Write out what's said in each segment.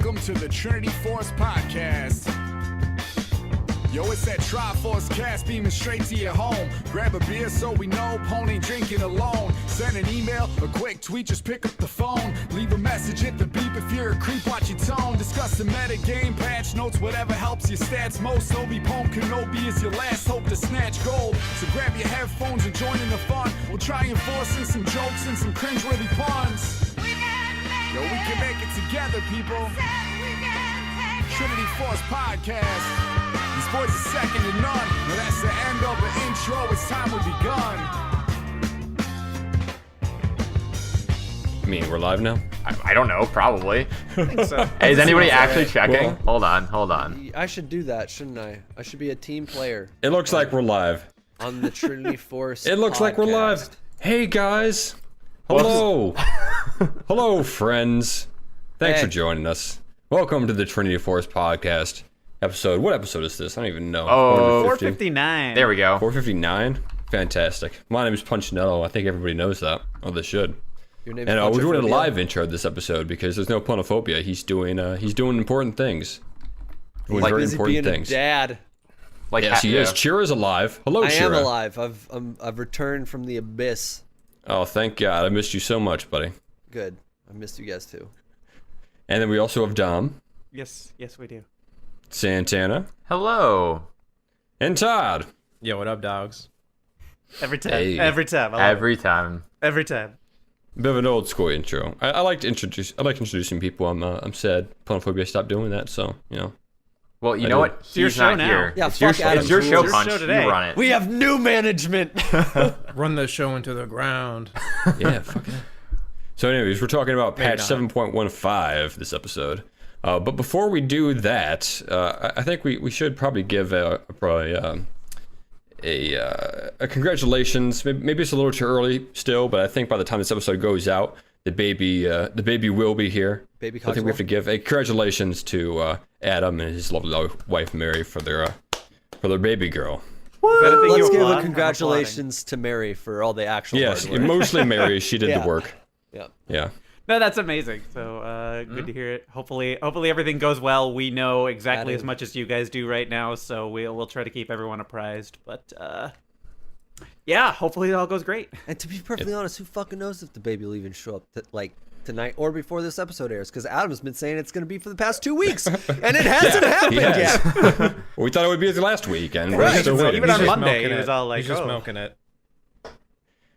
Welcome to the TForce podcast. Yo, it's that TForce cast beaming straight to your home. Grab a beer so we know Pone ain't drinking alone. Send an email, a quick tweet, just pick up the phone. Leave a message at the beep if you're a creep, watch your tone. Discuss the meta game, patch notes, whatever helps your stats most. Obi-Pone Kenobi is your last hope to snatch gold. So grab your headphones and join in the fun. We'll try enforcing some jokes and some cringeworthy puns. Yo, we can make it together, people. Trinity Force podcast. These boys are second to none. Now that's the end of the intro. It's time we begun. I mean, we're live now? I don't know, probably. I think so. Hey, is anybody actually right. checking? Hold on. I should do that, shouldn't I? I should be a team player It looks like we're live. on the Trinity Force. It looks like we're live. Hey, guys. Hello. Hello, friends. Thanks Hey. for joining us. Welcome to the Trinity Force podcast episode. What episode is this? I don't even know. Oh, 459. There we go. 459? Fantastic. My name is Punchinello. I think everybody knows that. Oh, they should. Your name's And we're doing a Punchinello. live intro this episode because there's no punophobia. He's doing important things. Doing Like very busy important being things. a dad. Like, Yes, he is. Chira's alive. Hello, I Chira. am alive. I've returned from the abyss. Oh, thank God. I missed you so much, buddy. Good. I missed you guys too. And then we also have Dom, Yes, we do. Santana, Hello. and Todd. Yo, what up, dogs? Every time. Hey. Every time. I love Every time. it. Every time. Bit of an old school intro. I like introducing people. I'm sad Punophobia stopped doing that. So Well, you I know do. what? It's your He's show not now. here. Yeah, it's your, fuck Adam it's your show, Tools. Punch. Your show today. You run it. We have new management. Run the show into the ground. yeah, fuck it. So, anyways, we're talking about Maybe patch not. 7.15 this episode. But before we do that, I think we should probably give a congratulations. Maybe it's a little too early still, but I think by the time this episode goes out, the baby will be here. Baby So I think we have to give a congratulations to Adam and his lovely wife Mary for their baby girl. Let's give a congratulations to Mary for all the actual Yes, hard work. mostly Mary. She did Yeah. the work. Yeah. Yeah. No, that's amazing. So good to hear it. Hopefully everything goes well. We know exactly as much as you guys do right now, so we'll try to keep everyone apprised. But yeah, hopefully it all goes great. And to be perfectly honest, who fucking knows if the baby will even show up tonight or before this episode airs? Because Adam's been saying it's going to be for the past 2 weeks, and it hasn't happened Yes. yet. We thought it would be the last week, and we're Right. still So waiting. even on He's just Monday, milking he was it. all like, he's just "Oh." milking it.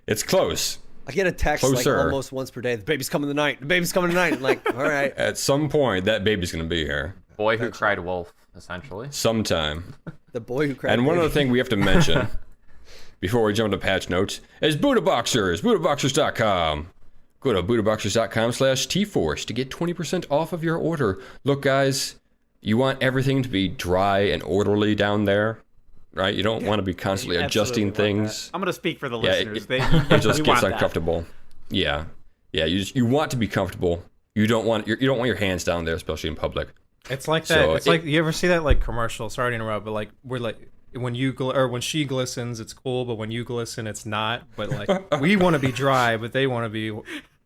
It's close. I get a text like Closer. almost once per day. The baby's coming tonight. The baby's coming tonight. I'm like, all right. At some point, that baby's gonna be here. Boy who cried wolf, essentially. Sometime. The boy who cried. And one baby. other thing we have to mention before we jump into patch notes is Buddhaboxers. Buddhaboxers.com. Go to buddhaboxers.com/TForce to get 20% off of your order. Look, guys, you want everything to be dry and orderly down there, right? You don't want to be constantly adjusting Absolutely want things. that. I'm gonna speak for the Yeah, listeners. it just we gets want that. uncomfortable. Yeah. You want to be comfortable. You don't want your hands down there, especially in public. It's like that. So it's like you ever see that like commercial? Sorry to interrupt, but like we're like when when she glistens, it's cool, but when you glisten, it's not. But like we want to be dry, but they want to be.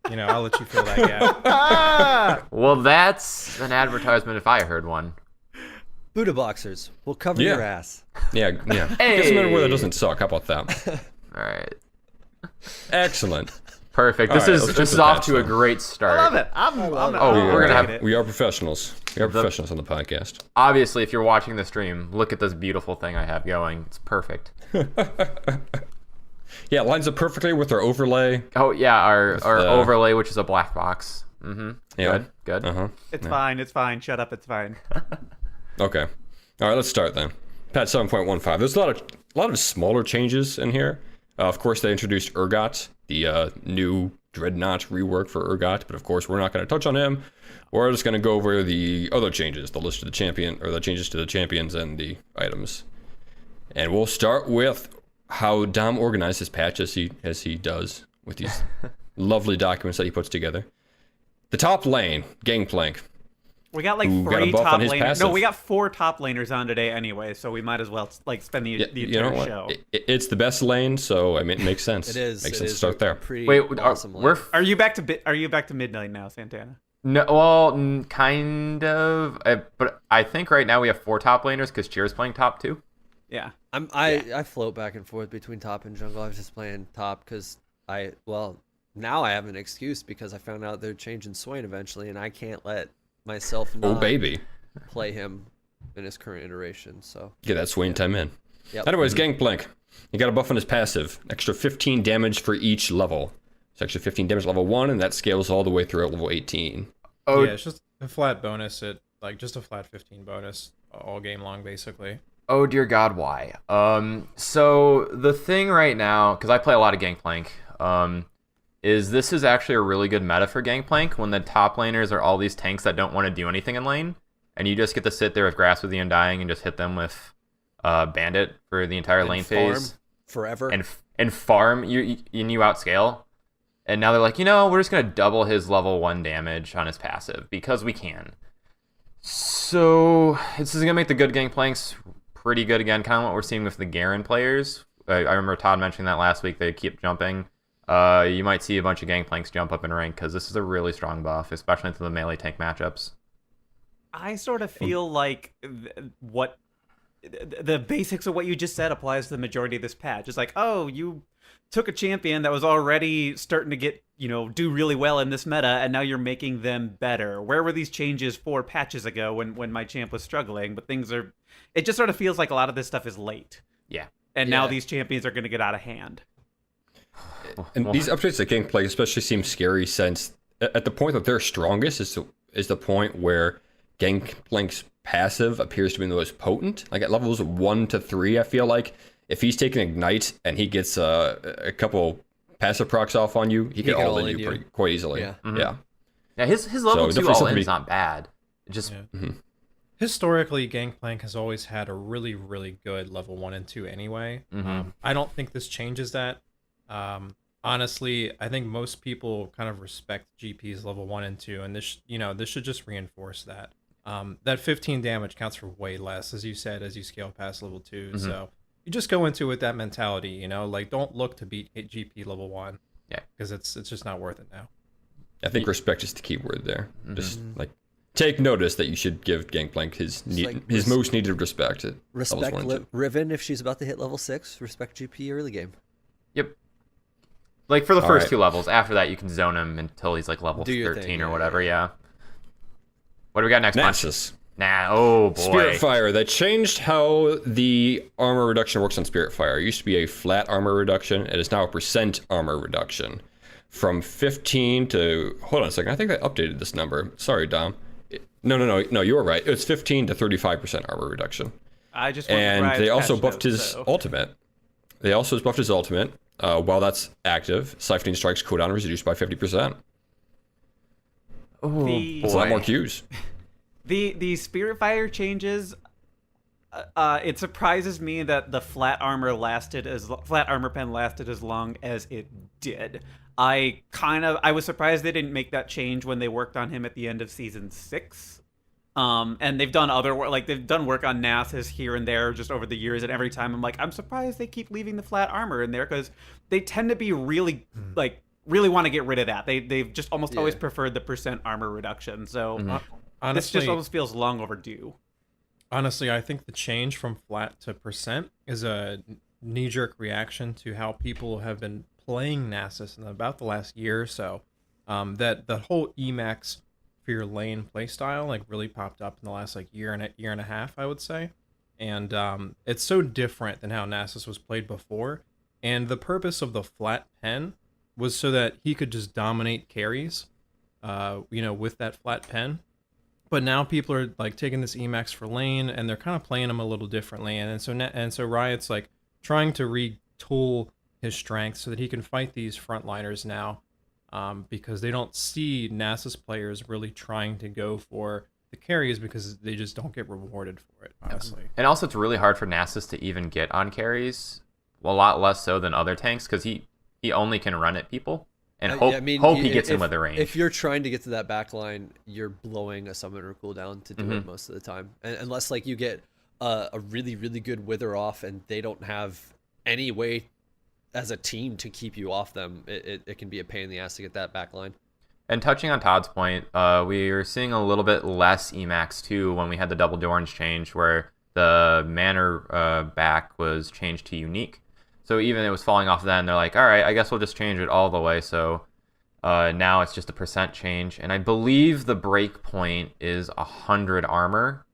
I'll let you fill that gap. Well, that's an advertisement if I heard one. Buddha boxers will cover Yeah. your ass. Yeah. Hey. Get somewhere where that doesn't suck. How about that? All right. Excellent. Perfect. All This right, is let's this do is the off patch to a then. great start. I love it. I'm we're gonna have- We are professionals. We are professionals on the podcast. Obviously, if you're watching the stream, look at this beautiful thing I have going. It's perfect. Yeah, it lines up perfectly with our overlay. Oh yeah, our the- overlay, which is a black box. Mm-hmm. Yeah. Good. Uh-huh. It's fine. It's fine. Shut up. It's fine. Okay. All right, let's start then. Patch 7.15. There's a lot of smaller changes in here. Of course, they introduced Urgot, the new Dreadnought rework for Urgot, but of course, we're not going to touch on him. We're just going to go over the other changes, the list of the champion, or the changes to the champions and the items. And we'll start with how Dom organized his patch as he does with these lovely documents that he puts together. The top lane, Gangplank. We got like Who got a 3 buff top on his laners. passive. No, we got 4 top laners on today anyway, so we might as well like spend the You know entire what? show. It's the best lane, so I mean, it makes sense. It is. Makes it sense is to start there. Pretty Wait, awesome. we're Are you back to mid lane now, Santana? No, well, kind of. But I think right now we have 4 top laners because Cheer's playing top 2. Yeah. I float back and forth between top and jungle. I was just playing top because now I have an excuse because I found out they're changing Swain eventually, and I can't let myself not baby. play him in his current iteration. So Get that Swain time in. Yep. Anyways, Gangplank. You got a buff on his passive. Extra 15 damage for each level. It's extra 15 damage level 1, and that scales all the way through at level 18. Oh, Yeah, it's just a flat bonus. Just a flat 15 bonus all game long, basically. oh dear God, why? So the thing right now, because I play a lot of Gangplank, is this is actually a really good meta for Gangplank when the top laners are all these tanks that don't want to do anything in lane, and you just get to sit there with Grasp with the Undying and just hit them with Bandit for the entire lane farm phase forever. and farm you outscale. And now they're like, we're just gonna double his level 1 damage on his passive because we can. So this is gonna make the good Gangplanks pretty good again, kind of what we're seeing with the Garen players. I remember Todd mentioning that last week. They keep jumping. You might see a bunch of Gangplanks jump up in rank because this is a really strong buff, especially into the melee tank matchups. I sort of feel like what the basics of what you just said applies to the majority of this patch. It's like, oh, you took a champion that was already starting to get, do really well in this meta, and now you're making them better. Where were these changes 4 patches ago when my champ was struggling? But it just sort of feels like a lot of this stuff is late. Yeah. And now these champions are going to get out of hand. And these updates that Gangplank especially seem scary since at the point that they're strongest is the point where Gangplank's passive appears to be the most potent. Like at levels 1 to 3, I feel like if he's taking Ignite and he gets a couple passive procs off on you, he can all in you quite easily. Yeah. Mm-hmm. Yeah. His level 2 all in is not bad. It just Historically, Gangplank has always had a really, really good level 1 and 2 anyway. I don't think this changes that. Honestly, I think most people kind of respect GP's level 1 and 2, and this should just reinforce that. That 15 damage counts for way less, as you said, as you scale past level 2. So you just go into it with that mentality, like don't look to beat GP level 1. Yeah, because it's just not worth it now. I think respect is the key word there. Just like take notice that you should give Gangplank his most needed respect. Respect Riven if she's about to hit level 6. Respect GP early game. Yep. Like for the first 2 levels. After that, you can zone him until he's like level 13 or whatever. Yeah. What do we got next? Nasus. Oh boy. Spiritfire. They changed how the armor reduction works on Spiritfire. It used to be a flat armor reduction. It is now a % armor reduction. From 15 to... Hold on a second. I think I updated this number. Sorry, Dom. No, you were right. It's 15 to 35% armor reduction. I just and they also buffed his ultimate. They also buffed his ultimate. While that's active, Siphoning Strike's cooldown is reduced by 50%. Oh, It's a lot more Qs. The Spiritfire changes. It surprises me that the flat armor pen lasted as long as it did. I was surprised they didn't make that change when they worked on him at the end of season 6. And they've done other work, like they've done work on Nasus here and there just over the years, and every time I'm like, I'm surprised they keep leaving the flat armor in there because they tend to be really want to get rid of that. They've just almost always preferred the % armor reduction. So honestly, this just almost feels long overdue. Honestly, I think the change from flat to % is a knee-jerk reaction to how people have been playing Nasus in about the last year or so. That the whole Emax for your lane playstyle like really popped up in the last year and a half, I would say. And it's so different than how Nasus was played before. And the purpose of the flat pen was so that he could just dominate carries, with that flat pen. But now people are taking this Emax for lane, and they're kind of playing him a little differently. And so Riot's trying to retool his strength so that he can fight these frontliners now, because they don't see Nasus players really trying to go for the carries because they just don't get rewarded for it, honestly. And also, it's really hard for Nasus to even get on carries, a lot less so than other tanks, because he only can run at people and hope he gets in with the range. If you're trying to get to that back line, you're blowing a summoner cooldown to do it most of the time. And unless you get a really, really good wither off and they don't have any way as a team to keep you off them, it can be a pain in the ass to get that back line. And touching on Todd's point, we are seeing a little bit less Emax too when we had the double orange change, where the mana back was changed to unique. So even it was falling off then, they're like, all right, I guess we'll just change it all the way. So now it's just a % change, and I believe the break point is 100 armor.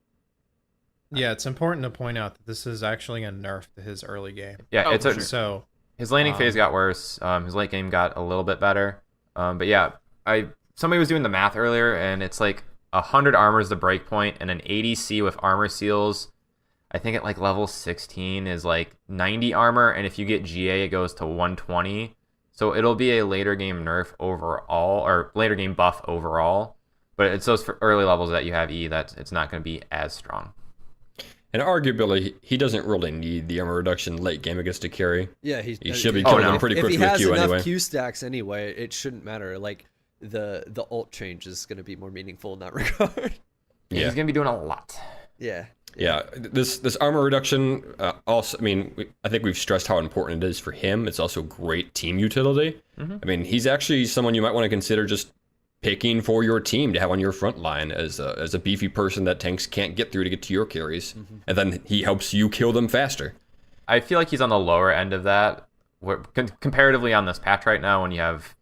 Yeah, it's important to point out that this is actually a nerf to his early game. Yeah, it's a, So his laning phase got worse. His late game got a little bit better. But yeah, somebody was doing the math earlier, and it's like 100 armor is the break point, and an 80 C with armor seals, I think at like level 16 is like 90 armor, and if you get GA, it goes to 120. So it'll be a later game nerf overall, or later game buff overall. But it's those early levels that you have E that it's not going to be as strong. And arguably, he doesn't really need the armor reduction late game against a carry. Yeah, He should be killing him pretty if quickly he has with Q enough anyway. Q stacks anyway, it shouldn't matter. Like the ult change is going to be more meaningful in that regard. Yeah. He's going to be doing a lot. Yeah. Yeah, this armor reduction also, I mean, I think we've stressed how important it is for him. It's also great team utility. I mean, he's actually someone you might want to consider just picking for your team to have on your front line as a beefy person that tanks can't get through to get to your carries. And then he helps you kill them faster. I feel like he's on the lower end of that, comparatively on this patch right now when you have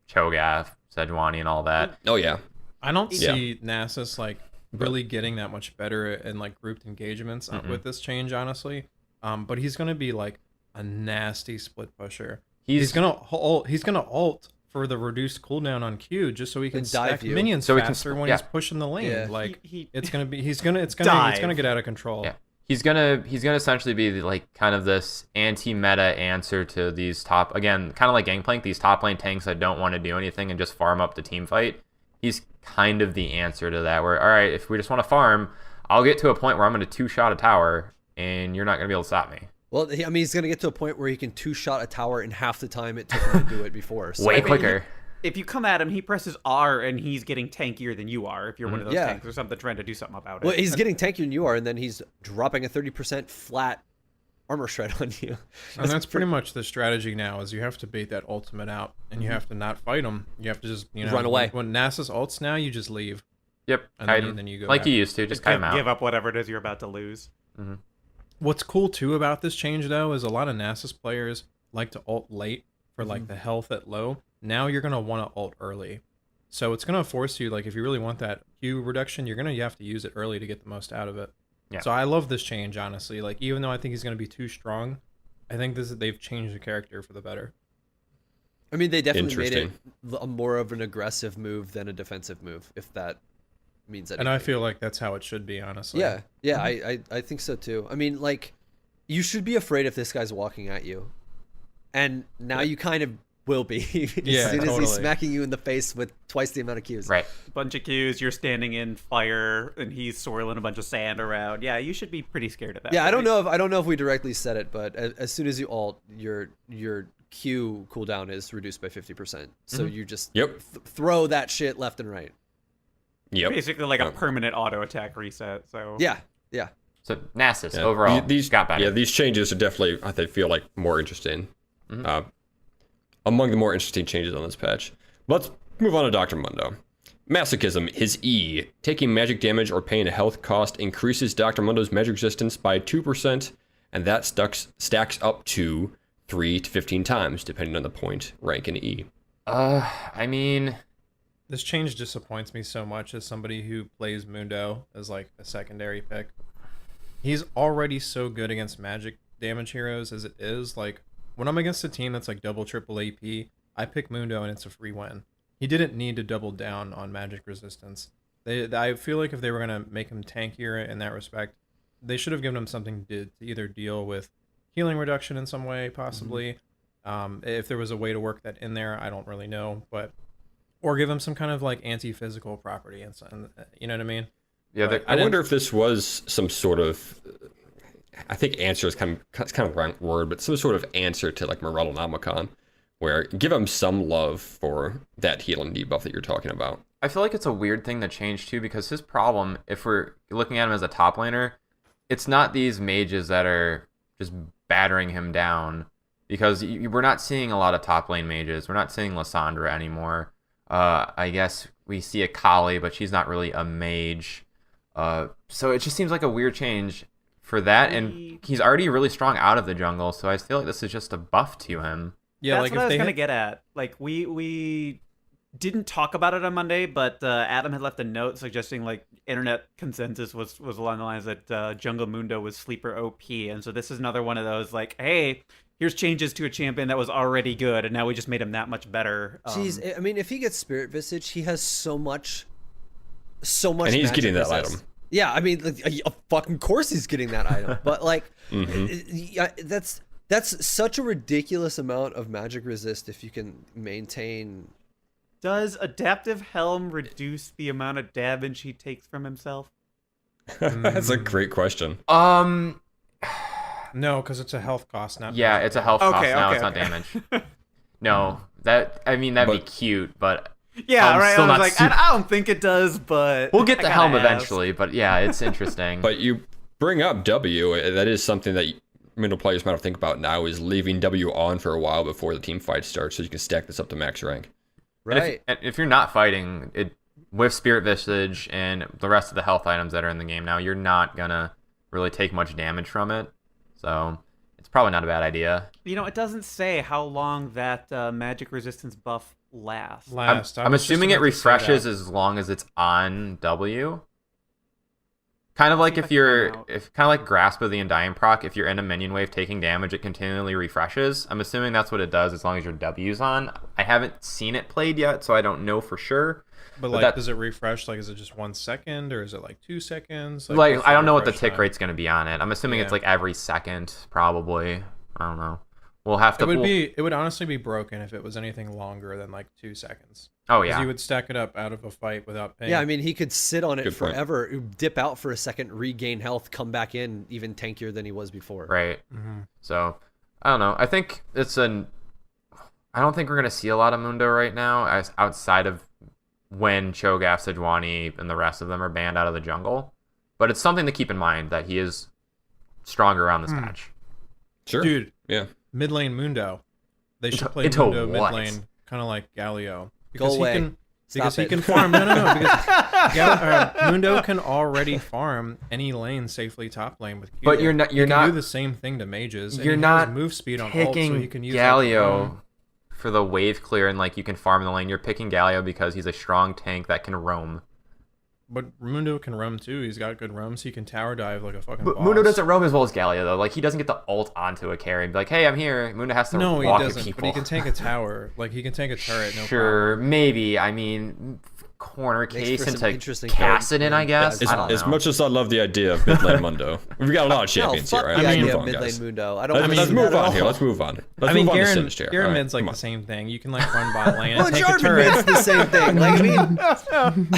Cho'Gath, Sejuani, and all that. Oh, yeah. I don't see Nasus like really getting that much better in like grouped engagements with this change, honestly. But he's gonna be like a nasty split pusher. He's gonna ult for the reduced cooldown on Q just so he can stack you. minions So faster when he's pushing the lane. Yeah. Like it's gonna Dive. get out of control. Yeah. He's gonna essentially be like kind of this anti-meta answer to these top, again, kind of like Gangplank, these top lane tanks that don't want to do anything and just farm up the team fight. He's kind of the answer to that, where, all right, if we just want to farm, I'll get to a point where I'm going to 2-shot a tower, and you're not going to be able to stop me. Well, I mean, he's going to get to a point where he can 2-shot a tower in half the time it took him to do it before. So, Way quicker. If you come at him, he presses R, and he's getting tankier than you are if you're one of those Yeah. tanks or something trying to do something about it. Well, he's getting tankier than you are, and then he's dropping a 30% flat armor shred on you. And that's pretty much the strategy now, is you have to bait that ultimate out, and you have to not fight him. You have to just, Run away. When Nasus ults now, you just leave. Yep. And then you go like back. you used to, just kite him out. give up whatever it is you're about to lose. What's cool too about this change though is a lot of Nasus players like to ult late for like the health at low. Now you're gonna want to ult early, so it's gonna force you, like if you really want that Q reduction, you have to use it early to get the most out of it. Yeah. So I love this change, honestly. Like even though I think he's gonna be too strong, I think they've changed the character for the better. I mean, they definitely made it Interesting. more of an aggressive move than a defensive move, if that means anything. And I feel like that's how it should be, honestly. Yeah, yeah, I think so too. I mean, like, you should be afraid if this guy's walking at you, and now you kind of will be as Yeah, soon as totally. he's smacking you in the face with twice the amount of Qs. Right. Bunch of Qs, you're standing in fire, and he's swirling a bunch of sand around. Yeah, you should be pretty scared of that. Yeah, I point. don't know if we directly said it, but as soon as you ult, your Q cooldown is reduced by 50%. So you just throw that shit left and right. Yep. Basically like a permanent auto attack reset. So Yeah, yeah. So Nasus, Yeah. overall, these got better. Yeah, these changes are definitely, I think, feel like more interesting. Among the more interesting changes on this patch. Let's move on to Dr. Mundo. Masochism, his E. Taking magic damage or paying a health cost increases Dr. Mundo's magic resistance by 2%, and that stacks up to 3 to 15 times, depending on the point, rank, and E. I mean, This change disappoints me so much as somebody who plays Mundo as like a secondary pick. He's already so good against magic damage heroes as it is. Like when I'm against a team that's like double triple AP, I pick Mundo and it's a free win. He didn't need to double down on magic resistance. I feel like if they were gonna make him tankier in that respect, they should have given him something to either deal with healing reduction in some way, possibly. If there was a way to work that in there, I don't really know, but or give him some kind of like anti-physical property and you know what I mean? yeah, But I wonder if this was some sort of, I think answer is kind of the wrong word, but some sort of answer to like Morellonomicon, where give him some love for that healing debuff that you're talking about. I feel like it's a weird thing to change too, because his problem, if we're looking at him as a top laner, it's not these mages that are just battering him down, because we're not seeing a lot of top lane mages. We're not seeing Lysandra anymore. I guess we see a Kali, but she's not really a mage. So it just seems like a weird change for that, and he's already really strong out of the jungle, so I feel like this is just a buff to him. Yeah, that's what I was gonna get at. Like we didn't talk about it on Monday, but Adam had left a note suggesting like internet consensus was along the lines that Jungle Mundo was sleeper OP, and so this is another one of those like, hey, here's changes to a champion that was already good, and now we just made him that much better. Jeez, I mean, if he gets Spirit Visage, he has so much. And he's getting that item. Yeah, I mean, like, of fucking course he's getting that item, but like, that's such a ridiculous amount of magic resist if you can maintain. Does Adaptive Helm reduce the amount of damage he takes from himself? That's a great question. No, because it's a health cost, not. Yeah, it's a health cost now. Okay, it's not damage. No, that'd be cute, but. Yeah, right. I was like, I don't think it does, but we'll get the helm eventually. But yeah, it's interesting. But you bring up W. That is something that middle players might have to think about now, is leaving W on for a while before the team fight starts, so you can stack this up to max rank. Right. And if you're not fighting it with Spirit Visage and the rest of the health items that are in the game now, you're not gonna really take much damage from it. So it's probably not a bad idea. You know, it doesn't say how long that magic resistance buff lasts. I'm assuming it refreshes as long as it's on W. Kind of like kind of like Grasp of the Undying proc, if you're in a minion wave taking damage, it continually refreshes. I'm assuming that's what it does as long as your W's on. I haven't seen it played yet, so I don't know for sure. But like, does it refresh? Like, is it just 1 second, or is it like 2 seconds? Like I don't know what the tick rate's going to be on it. I'm assuming it's like every second, probably. I don't know. We'll have to. It would honestly be broken if it was anything longer than like 2 seconds. Oh yeah. You would stack it up out of a fight without paying. Yeah, I mean, he could sit on it Good point. forever, dip out for a second, regain health, come back in even tankier than he was before. Right. So I don't know. I think I don't think we're gonna see a lot of Mundo right now, as outside of when Cho'Gath, Sejuani, and the rest of them are banned out of the jungle. But it's something to keep in mind that he is stronger around this patch. Sure. Dude. Yeah. Mid lane Mundo. They should play into Mundo mid what? lane, kind of like Galio. Go away. Because Stop he can it. farm. No. Because Mundo can already farm any lane safely top lane with Q. But you're He can not do the same thing to mages. And you're he not has move speed on ult, picking so he can use Galio for the wave clear and like you can farm in the lane. You're picking Galio because he's a strong tank that can roam. But Mundo can roam too. He's got good roam, so he can tower dive like a fucking But boss. Mundo doesn't roam as well as Galio though. Like he doesn't get the ult onto a carry and be like, "Hey, I'm here." Mundo has to No, he walk at doesn't. people. But he can tank a tower. Like he can tank a turret. No Sure, problem. maybe. I mean, corner Makes case for some into interesting Kassadin, I guess. As, I don't know. as much as I love the idea of mid lane Mundo, we've got a lot of champions no, here, fuck right? the Let's idea move of on, mid guys. lane Mundo. I don't Let's believe move that at on here. all. Let's move on. Let's I mean, move on to Garen, Singed here. Garen All right, mid's like come the on. same thing. You can like run bot lane Well, and take a Jarvan turret. mid's the same thing. Like, I mean,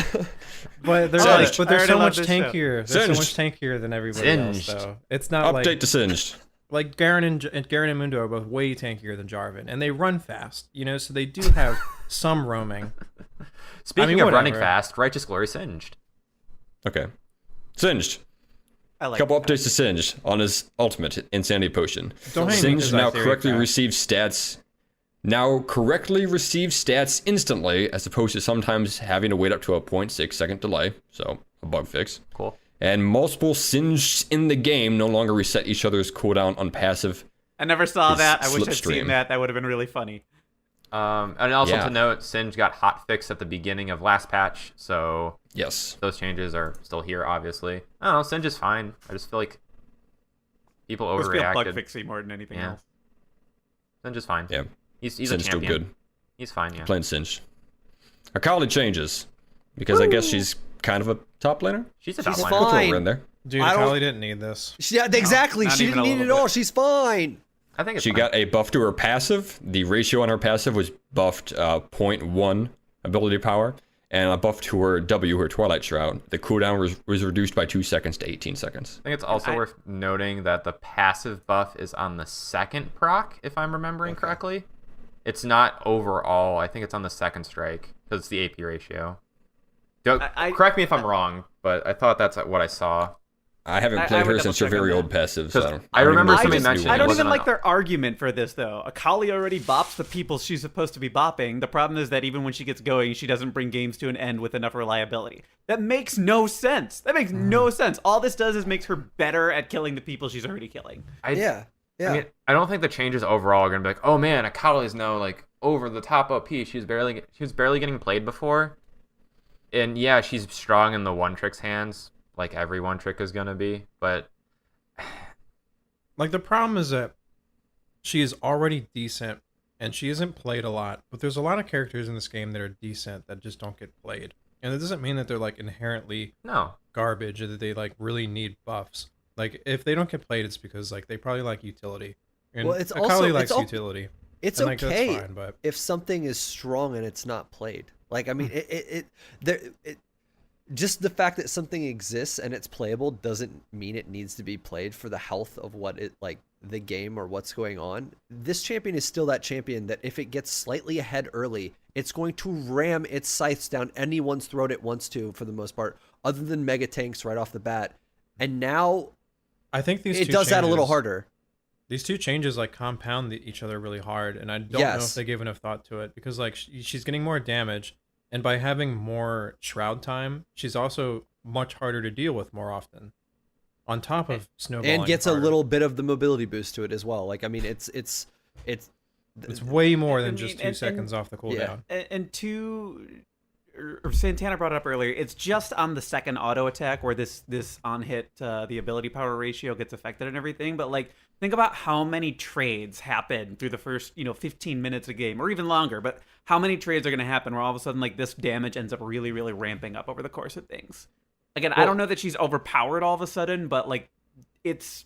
But they're Singed. but they're I already so love much this show. tankier. They're so much Singed. tankier than everybody else. Singed. Though it's not Update to Singed. like Garen and Mundo are both way tankier than Jarvan, and they run fast. You know, so they do have some roaming. Speaking of running whatever. fast, Righteous Glory Singed. Okay. Singed. I like Couple that. updates to Singed on his ultimate Insanity Potion. Don't hate me Singed 'cause now I theory correctly craft. receives stats. Now correctly receives stats instantly, as opposed to sometimes having to wait up to a 0.6 second delay. So a bug fix. Cool. And multiple Singed in the game no longer reset each other's cooldown on passive. I never saw His that. I wish I'd slipstream. seen that. That would have been really funny. And also Yeah. to note, Singed got hotfixed at the beginning of last patch, so Yes. those changes are still here, obviously. I don't know, Singed is fine. I just feel like people It was feel bug overreacted. fixing more than anything Yeah. else. Singed is fine. Yeah. He's a Singed still champion. good. He's fine, yeah. Playing Singed. Akali changes. Because I guess she's kind of a top laner. She's a She's top fine. liner. Throw her in there. Dude, I don't- Kali didn't need this. yeah, exactly. not She even didn't a need it little all. bit. She's fine. I think it's She fine. got a buff to her passive. The ratio on her passive was buffed 0.1 ability power, and a buff to her W, her Twilight Shroud. The cooldown was reduced by 2 seconds to 18 seconds. I think it's also worth noting that the passive buff is on the second proc, if I'm remembering correctly. It's not overall. I think it's on the second strike, because it's the AP ratio. I- Correct me if I'm wrong, but I thought that's what I saw. I haven't I played would her since her double-check on very that. old passive. So 'Cause I remember even know somebody if it's new mentioning one. I don't wasn't even like an- their argument for this though. Akali already bops the people she's supposed to be bopping. The problem is that even when she gets going, she doesn't bring games to an end with enough reliability. That makes no sense. That makes no sense. All this does is makes her better at killing the people she's already killing. Yeah. I mean, I don't think the changes overall are gonna be like, oh man, Akali is now like over the top OP. She was barely getting played before, and yeah, she's strong in the one trick's hands, like every one trick is gonna be. But Like, the problem is that she is already decent, and she isn't played a lot. But there's a lot of characters in this game that are decent that just don't get played. And it doesn't mean that they're, like, inherently no, garbage or that they, like, really need buffs. Like, if they don't get played, it's because, like, they probably like utility. And Well, it's Akali also- likes it's utility. It's And, like, that's okay fine, but if something is strong and it's not played. Like, I mean, just the fact that something exists and it's playable doesn't mean it needs to be played for the health of what it, like, the game or what's going on. This champion is still that champion that if it gets slightly ahead early, it's going to ram its scythes down anyone's throat it wants to, for the most part, other than mega tanks right off the bat. And now I think these it two does that a little changes- harder. These two changes, like, compound each other really hard, and I don't know Yes. if they gave enough thought to it, because, like, she's getting more damage, and by having more shroud time, she's also much harder to deal with more often, on top of snowballing. And gets a harder. little bit of the mobility boost to it as well. Like, I mean, it's It's way more than I just mean, 2 and- seconds off the cooldown. And two, or Santana brought it up earlier. It's just on the second auto attack where this on hit the ability power ratio gets affected and everything. But like, think about how many trades happen through the first 15 minutes of game, or even longer. But how many trades are going to happen where all of a sudden like this damage ends up really really ramping up over the course of things? Again, I don't know that she's overpowered all of a sudden, but like it's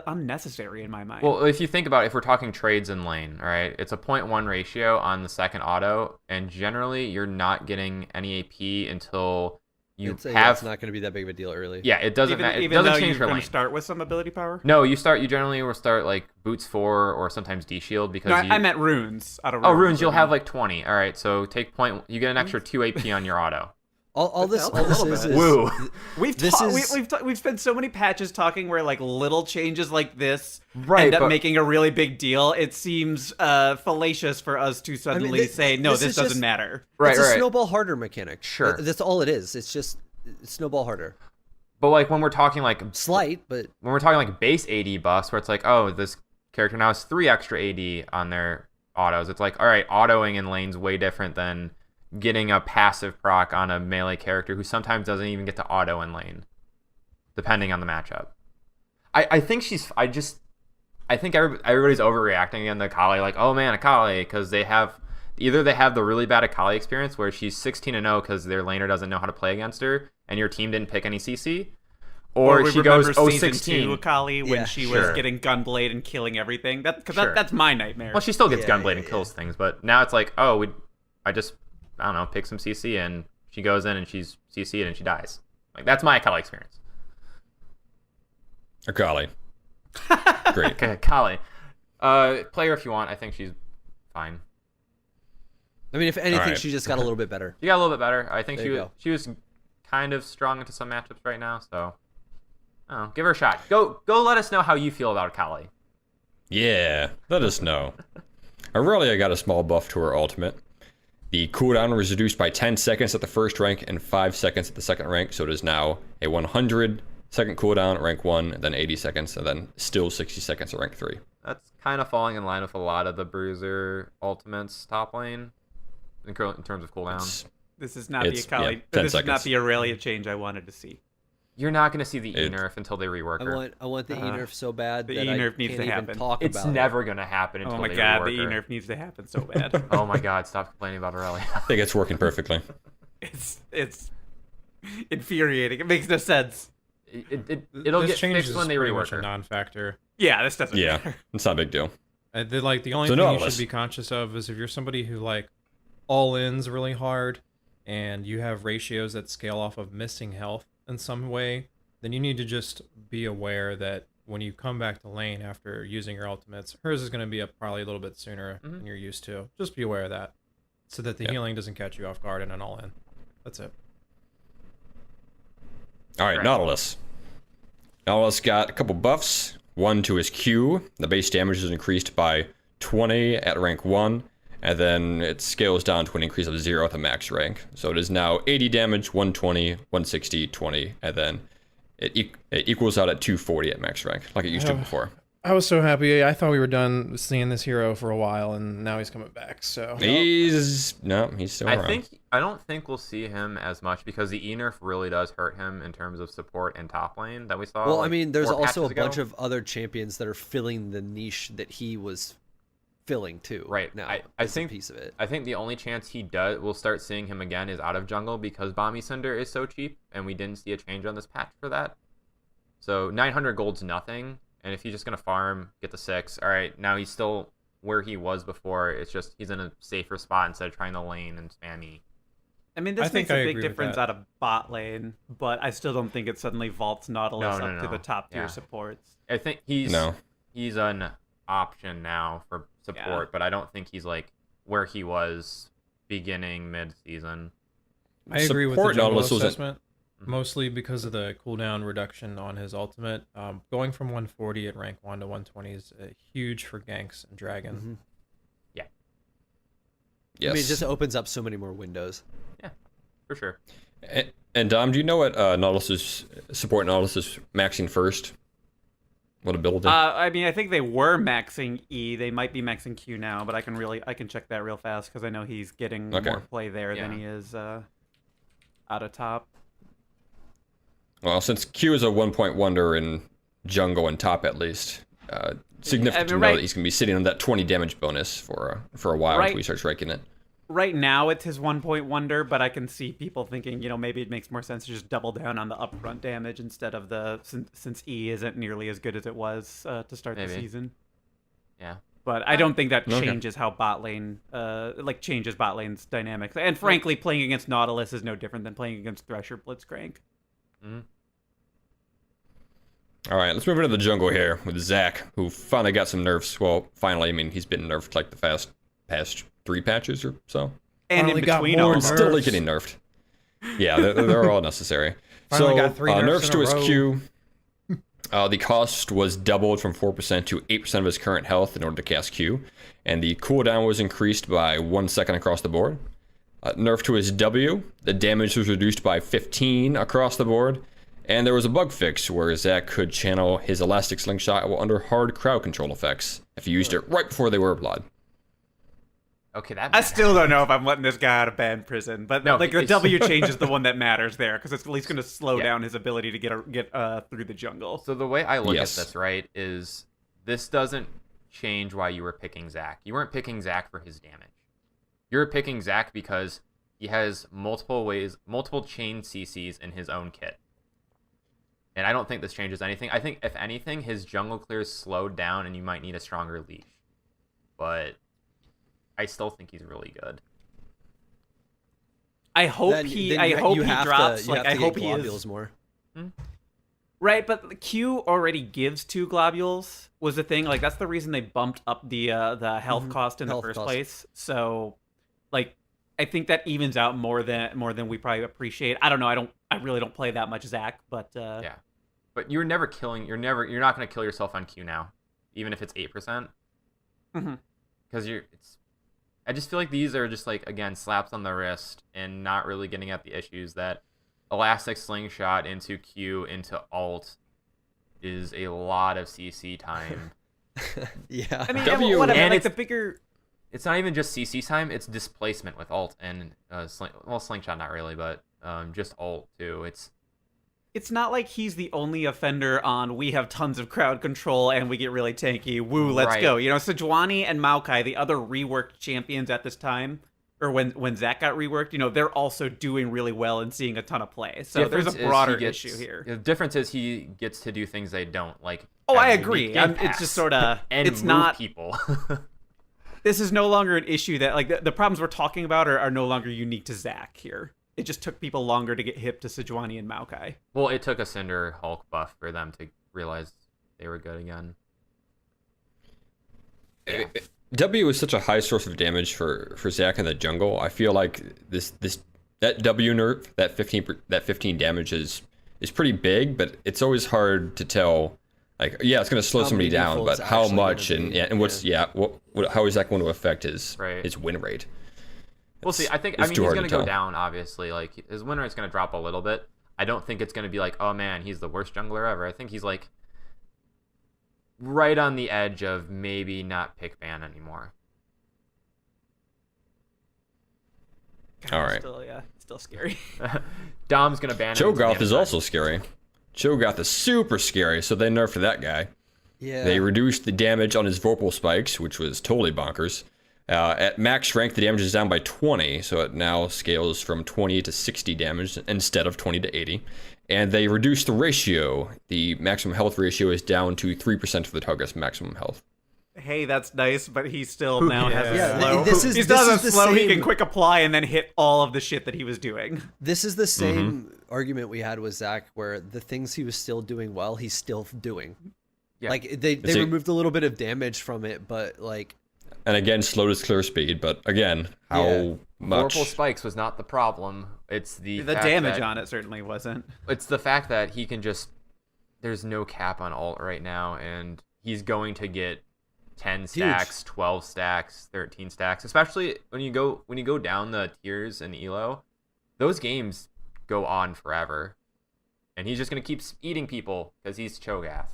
unnecessary in my mind. well, if you think about it, if we're talking trades in lane, all right, it's a 0.1 ratio on the second auto, and generally you're not getting any AP until you it's have. not going to be that big of a deal early. Yeah, it doesn't. It even doesn't though change you're for going lane. to start with some ability power. No, you generally will start like boots 4 or sometimes D shield because No, you, I meant runes. Out of oh, runes you'll have like 20. All right, so take point. You get an extra 2 AP on your auto. All this A little is bit. Woo. We've spent so many patches talking where like little changes like this Right, end up but- making a really big deal. It seems fallacious for us to suddenly say no, this is doesn't just- matter. Right, It's a right. snowball harder mechanic. Sure. That's all it is. It's just snowball harder. But like when we're talking like Slight, but base AD buffs, where it's like, oh, this character now has 3 extra AD on their autos. It's like, all right, autoing in lane's way different than getting a passive proc on a melee character who sometimes doesn't even get to auto in lane, depending on the matchup. I think everybody's overreacting again to Akali, like, oh man, Akali, because they have the really bad Akali experience where she's 16-0 because their laner doesn't know how to play against her, and your team didn't pick any CC, or we she goes remember season 0-16. 2 Akali when Yeah, she sure. was getting Gunblade and killing everything. Sure. That's my nightmare. Well, she still gets Yeah, Gunblade and kills things, but now it's like, oh, I don't know, pick some CC and she goes in and she's CC'd and she dies. Like, that's my Akali experience. Akali. Great. Okay, Akali. Play her if you want. I think she's fine. I mean, if anything, Alright. she just got a little bit better. She got a little bit better. I think There you go. she was kind of strong into some matchups right now, so I don't know, give her a shot. Go let us know how you feel about Akali. Yeah, let us know. Aurelia got a small buff to her ultimate. The cooldown was reduced by 10 seconds at the first rank and 5 seconds at the second rank, so it is now a 100-second cooldown at rank 1, then 80 seconds, and then still 60 seconds at rank 3. That's kind of falling in line with a lot of the Bruiser ultimates top lane in terms of cooldowns. This is not the It's- Akali. yeah, 10 this is not seconds. the Aurelia change I wanted to see. You're not going to see the It- E-nerf until they rework her. I want the E-nerf so bad the that E-nerf I needs can't to even happen. talk It's about never going to happen until Oh my they god, rework the her. E-nerf needs to happen so bad. Oh my god, stop complaining about Aurelia. I think it's working perfectly. it's infuriating. It makes no sense. It'll This get change fixed is when they pretty rework much a her. non-factor. Yeah, this doesn't Yeah, matter. it's not a big deal. The only So thing no, you let's- should be conscious of is if you're somebody who like all ins really hard and you have ratios that scale off of missing health in some way, then you need to just be aware that when you come back to lane after using your ultimates, hers is going to be up probably a little bit sooner than you're used to. Just be aware of that so that the Yep. healing doesn't catch you off guard in an all in. That's it. All right, Correct. Nautilus. Nautilus got a couple buffs. One to his Q. The base damage is increased by 20 at rank 1, and then it scales down to an increase of 0 at the max rank. So it is now 80 damage, 120, 160, 20, and then it equals out at 240 at max rank, like it used to before. I was so happy. I thought we were done seeing this hero for a while, and now he's coming back. So He's still around. I don't think we'll see him as much because the E nerf really does hurt him in terms of support and top lane that we saw. Well, like, I mean, there's 4 also a patches ago. bunch of other champions that are filling the niche that he was filling too. Right. now, I as think a piece of it. I think the only chance we'll start seeing him again is out of jungle because Bomby Cinder is so cheap, and we didn't see a change on this patch for that. So 900 gold's nothing, and if he's just gonna farm, get the 6, all right, now he's still where he was before. It's just he's in a safer spot instead of trying to lane and spammy. I mean, I this think makes a I big agree with difference that. out of bot lane, but I still don't think it suddenly vaults Nautilus No, up to the top tier Yeah. supports. I think he's an option now for support, Yeah. but I don't think he's like where he was beginning mid-season. I agree with the Support jungle Nautilus wasn't- assessment, mostly because of the cooldown reduction on his ultimate. Going from 140 at rank 1 to 120 is huge for ganks and dragon. Mhm. Yes. I mean, it just opens up so many more windows. For sure. And Dom, do you know what support Nautilus is maxing first? What ability? I mean, I think they were maxing E. They might be maxing Q now, but I can check that real fast because I know he's getting Okay. more play there than Yeah. he is out of top. Well, since Q is a 1-point wonder in jungle and top at least, significant to know that he's going to be sitting on that 20 damage bonus for a while until he starts ranking it. Right now, it's his 1-point wonder, but I can see people thinking, maybe it makes more sense to just double down on the upfront damage instead of since E isn't nearly as good as it was to start the season. Yeah. But I don't think that Okay. changes how bot lane, changes bot lane's dynamics. And frankly, playing against Nautilus is no different than playing against Thresh or Blitzcrank. Mm-hmm. All right, let's move into the jungle here with Zach, who finally got some nerfs. Well, finally, I mean, he's been nerfed like the past 3 patches or so. And Finally in got between more all, nerfs. Still getting nerfed. Yeah, they're all necessary. Finally So got 3 nerfs nerfs in to a his row. Q. The cost was doubled from 4% to 8% of his current health in order to cast Q, and the cooldown was increased by 1 second across the board. Nerf to his W, the damage was reduced by 15 across the board, and there was a bug fix where Zach could channel his elastic slingshot while under hard crowd control effects if he used it right before they were applied. Okay, that. I still don't know if I'm letting this guy out of band prison, but No, the it's- W change is the one that matters there because it's at least going to slow Yeah. down his ability to get through the jungle. So the way I look Yes. at this, right, is this doesn't change why you were picking Zach. You weren't picking Zach for his damage. You're picking Zach because he has multiple chain CCs in his own kit. And I don't think this changes anything. I think, if anything, his jungle clears slowed down and you might need a stronger leash. But I still think he's really good. I hope Then he you have drops. To, like you I have to hope get he globules is more. right. But Q already gives 2 globules was the thing. Like that's the reason they bumped up the health cost in the Health first cost. place. So, like, I think that evens out more than we probably appreciate. I don't know. I really don't play that much Zach, but Yeah. But you're never killing. You're not going to kill yourself on Q now, even if it's 8%. Mhm. Because I just feel like these are just like, again, slaps on the wrist and not really getting at the issues that elastic slingshot into Q into alt is a lot of CC time. Yeah. I mean, W, whatever. and Like it's- the bigger. It's not even just CC time; it's displacement with alt and slingshot, not really, but just alt too. It's not like he's the only offender on we have tons of crowd control and we get really tanky. Woo, let's Right. go. Sejuani and Maokai, the other reworked champions at this time, or when Zach got reworked, they're also doing really well and seeing a ton of play. So there's a difference is broader he gets- issue here. The difference is he gets to do things they don't like. Oh, have I a unique agree. game It's pass just sort of and it's move not. people. This is no longer an issue that like the problems we're talking about are no longer unique to Zach here. It just took people longer to get hip to Sejuani and Maokai. Well, it took a Cinder Hulk buff for them to realize they were good again. Yeah. W is such a high source of damage for Zach in the jungle. I feel like that W nerf, that 15 damage is is pretty big, but it's always hard to tell. Like, yeah, it's going to slow How somebody down, meaningful but it's how actually much gonna and be, what's how is that going to affect his win rate? We'll see. I mean, he's going to go down, obviously. Like, his win rate's going to drop a little bit. I don't think it's going to be like, oh man, he's the worst jungler ever. I think he's like right on the edge of maybe not pick ban anymore. All right. Still scary. Dom's going to ban him. Cho'Gath is also scary. Cho'Gath is super scary, so they nerfed that guy. Yeah. They reduced the damage on his Vorpal spikes, which was totally bonkers. At max strength, the damage is down by 20, so it now scales from 20 to 60 damage instead of 20 to 80. And they reduced the ratio. The maximum health ratio is down to 3% of the target's maximum health. Hey, that's nice, but he still now has a slow. He this still is has a the slow. He same- can quick apply and then hit all of the shit that he was doing. This is the same argument we had with Zach, where the things he was still doing well, he's still doing. Yeah. Like they removed a little bit of damage from it, but like. And again, slow to clear speed, but again, how much? Vorpal spikes was not the problem. It's the fact damage that, on it certainly wasn't. It's the fact that he can just. There's no cap on ult right now, and he's going to get 10 stacks, 12 stacks, 13 stacks. Especially when you go down the tiers in Elo, those games go on forever, and he's just gonna keep eating people because he's Cho'Gath.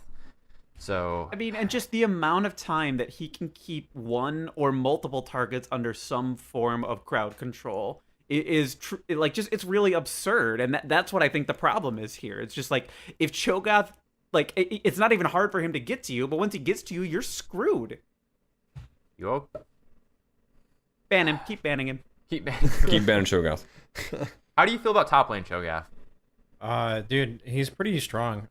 So I mean, and just the amount of time that he can keep one or multiple targets under some form of crowd control is it's really absurd, and that's what I think the problem is here. It's just like if Cho'Gath, like it's not even hard for him to get to you, but once he gets to you, you're screwed. Yup. Ban him. Keep banning him. Keep banning Cho'Gath. How do you feel about top lane Cho'Gath? Dude, he's pretty strong.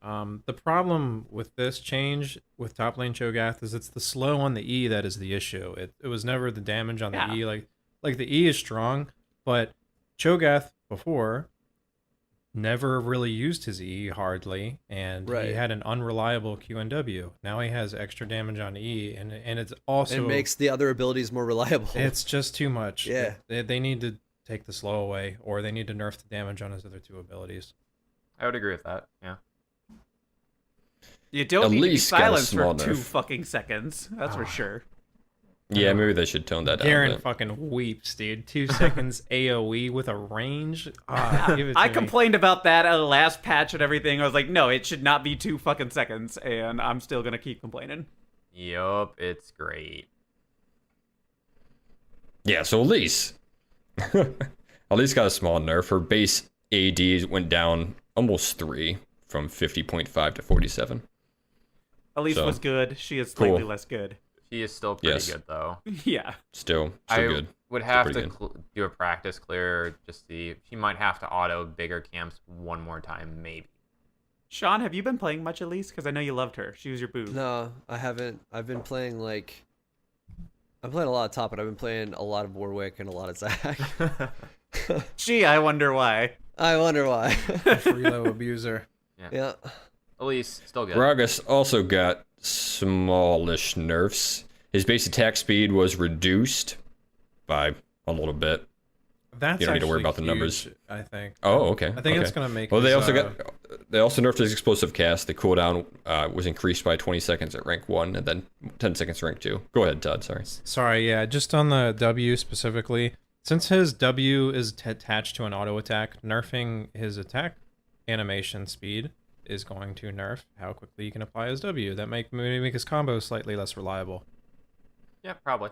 The problem with this change with top lane Cho'Gath is it's the slow on the E that is the issue. It was never the damage on the E. Like the E is strong, but Cho'Gath before never really used his E hardly, and he had an unreliable Q and W. Now he has extra damage on E, and it's also It makes the other abilities more reliable. It's just too much. Yeah. They need to take the slow away, or they need to nerf the damage on his other two abilities. I would agree with that. Yeah. You don't need to be Elise got a silenced for small 2 nerf. fucking seconds. That's for sure. Yeah, maybe they should tone that down. Garen a bit. fucking weeps, dude. 2 seconds AoE with a range. Give it to I me. complained about that at the last patch and everything. I was like, no, it should not be 2 fucking seconds, and I'm still gonna keep complaining. Yup, it's great. Yeah, so Elise. Elise got a small nerf. Her base AD went down almost 3 from 50.5 to 47. Elise So, was good. She is slightly cool. less good. She is still pretty good though. Yeah. Still I good. would Still have pretty to good. do a practice clear or just see. She might have to auto bigger camps one more time, maybe. Sean, have you been playing much Elise? Because I know you loved her. She was your boo. No, I haven't. I've been playing I'm playing a lot of top, but I've been playing a lot of Warwick and a lot of Zach. Gee, I wonder why. I wonder why. Freelo abuser. Yeah. Elise, still good. Gragas also got smallish nerfs. His base attack speed was reduced by a little bit. That's You don't need to worry actually about the huge, numbers. I think. Oh, okay. I think okay. it's gonna make. Well, they his, also nerfed his explosive cast. The cooldown was increased by 20 seconds at rank 1 and then 10 seconds at rank 2. Go ahead, Todd. Sorry. Sorry, yeah, just on the W specifically. Since his W is attached to an auto attack, nerfing his attack animation speed is going to nerf how quickly you can apply his W. That maybe make his combo slightly less reliable. Yeah, probably.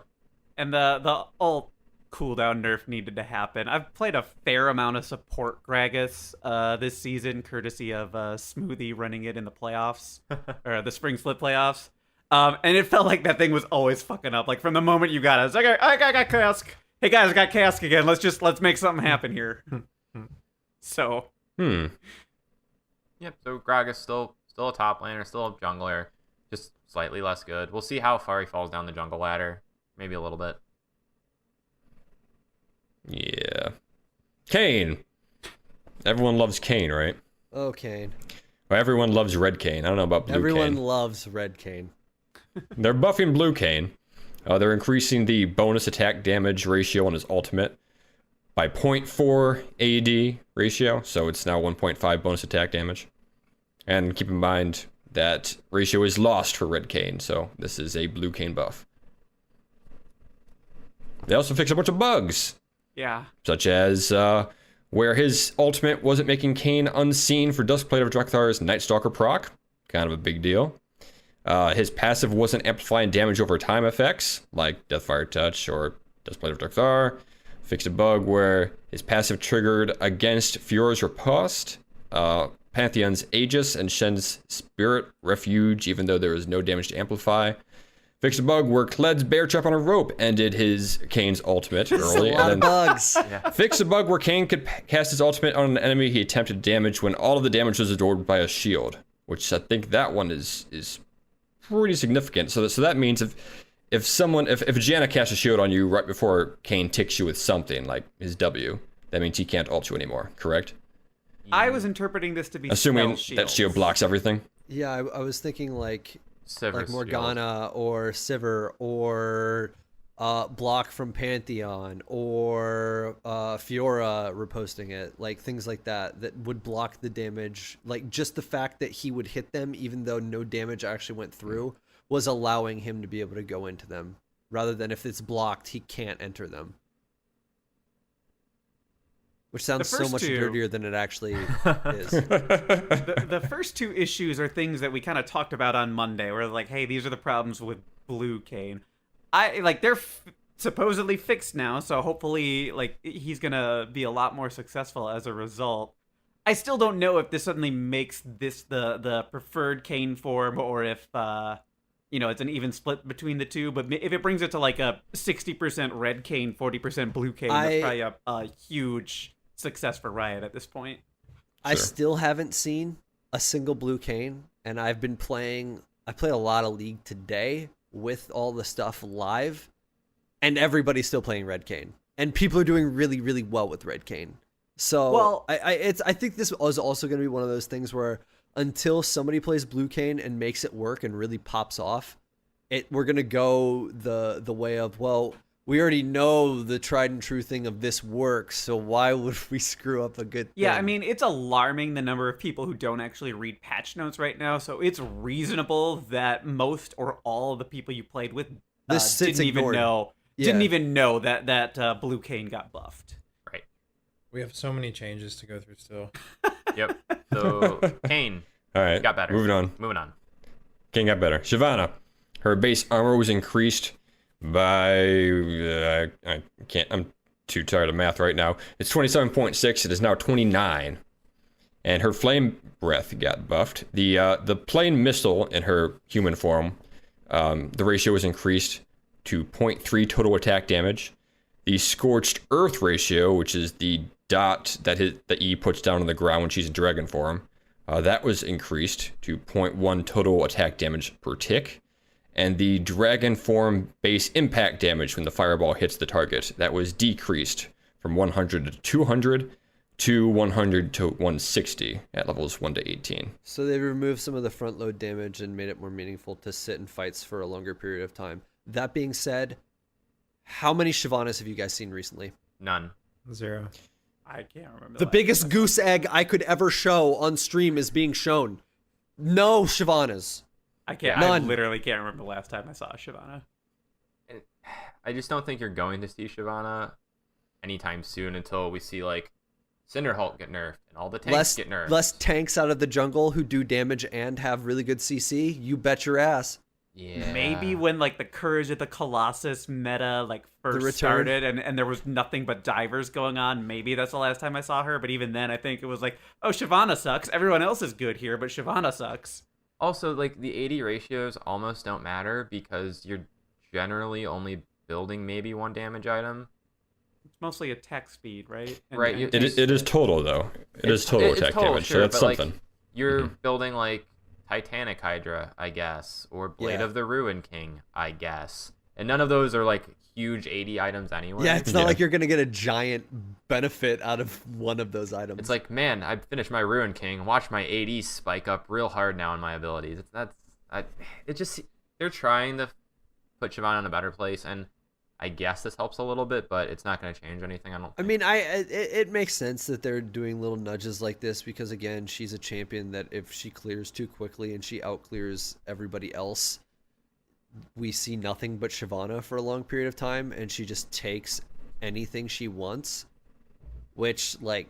And the ult cooldown nerf needed to happen. I've played a fair amount of support Gragas this season, courtesy of Smoothie running it in the playoffs, or the Spring Split playoffs. And it felt like that thing was always fucking up. Like from the moment you got it, it's like, I got Kask. Hey guys, I got Kask again. Let's make something happen here. So. Yep. So Gragas still a top laner, still a jungler, just slightly less good. We'll see how far he falls down the jungle ladder. Maybe a little bit. Yeah. Kane. Everyone loves Kane, right? Oh, Kane. Well, everyone loves Red Kane. I don't know about Blue Everyone Kane. loves Red Kane. They're buffing Blue Kane. They're increasing the bonus attack damage ratio on his ultimate by 0.4 AD ratio, so it's now 1.5 bonus attack damage. And keep in mind that ratio is lost for Red Kayn, so this is a Blue Kayn buff. They also fixed a bunch of bugs, Yeah. such as where his ultimate wasn't making Kayn unseen for Duskblade of Drek'Thar's Night Stalker proc. Kind of a big deal. His passive wasn't amplifying damage over time effects, like Deathfire Touch or Duskblade of Drek'Thar. Fixed a bug where his passive triggered against Fiora's Riposte, Pantheon's Aegis, and Shen's Spirit Refuge, even though there was no damage to amplify. Fixed a bug where Kled's Bear Trap on a Rope ended his Kayn's ultimate early. A lot of bugs. Fixed a bug where Kayn could cast his ultimate on an enemy he attempted to damage when all of the damage was absorbed by a shield, which I think that one is pretty significant. So that means if Janna casts a shield on you right before Kayn ticks you with something like his W, that means he can't ult you anymore, correct? I was interpreting this to be Assuming spell that shield shields. blocks everything. Yeah, I was thinking like Sever's Morgana or Sivir or block from Pantheon or Fiora reposting it, like things like that would block the damage. Like just the fact that he would hit them even though no damage actually went through was allowing him to be able to go into them, rather than if it's blocked he can't enter them. Which sounds so much dirtier than it actually is. The first two issues are things that we kind of talked about on Monday. Where like, hey, these are the problems with Blue Kayn. They're supposedly fixed now, so hopefully, like, he's gonna be a lot more successful as a result. I still don't know if this suddenly makes this the preferred Kayn form, or if it's an even split between the two. But if it brings it to like a 60% Red Kayn, 40% Blue Kayn, that's probably a huge success for Riot at this point. I still haven't seen a single Blue Kayn, and I played a lot of League today with all the stuff live, and everybody's still playing Red Kayn, and people are doing really, really well with Red Kayn. So I think this is also going to be one of those things where until somebody plays Blue Kayn and makes it work and really pops off, we're going to go the way of, well, we already know the tried and true thing of this works, so why would we screw up a good thing? Yeah, I mean, it's alarming the number of people who don't actually read patch notes right now, so it's reasonable that most or all of the people you played with didn't even know that Blue Kayn got buffed. Right. We have so many changes to go through still. Yep. So Kayn All right, got better. Moving on. Kayn got better. Shyvana, her base armor was increased by I'm too tired of math right now. It's 27.6. It is now 29, and her flame breath got buffed. The plain missile in her human form, the ratio was increased to 0.3 total attack damage. The scorched earth ratio, which is the dot that E puts down on the ground when she's in dragon form, that was increased to 0.1 total attack damage per tick. And the dragon form base impact damage when the fireball hits the target, that was decreased from 100 to 200 to 100 to 160 at levels 1 to 18. So they removed some of the front load damage and made it more meaningful to sit in fights for a longer period of time. That being said, how many Shyvanas have you guys seen recently? None. 0. I can't remember. The biggest goose egg I could ever show on stream is being shown. No Shyvanas. I can't. None. I literally can't remember the last time I saw a Shyvana. I just don't think you're going to see Shyvana anytime soon until we see like Cinderhulk get nerfed and all the tanks get nerfed. Less tanks out of the jungle who do damage and have really good CC. You bet your ass. Yeah. Maybe when like the Courage of the Colossus meta like first started and there was nothing but divers going on, maybe that's the last time I saw her. But even then, I think it was like, oh, Shyvana sucks. Everyone else is good here, but Shyvana sucks. Also, like, the AD ratios almost don't matter because you're generally only building maybe one damage item. It's mostly attack speed, right? Right. It is total, though. It is total attack damage, sure, so that's but, something. Like, you're building, like, Titanic Hydra, I guess, or Blade of the Ruin King, I guess. And none of those are, like, huge AD items anyway. Yeah, it's not like you're going to get a giant benefit out of one of those items. It's like, man, I finished my Ruin King. Watch my AD spike up real hard now in my abilities. They're trying to put Shyvana in a better place, and I guess this helps a little bit, but it's not going to change anything. I don't. I mean, it makes sense that they're doing little nudges like this because again, she's a champion that if she clears too quickly and she outclears everybody else, we see nothing but Shyvana for a long period of time, and she just takes anything she wants. Which, like,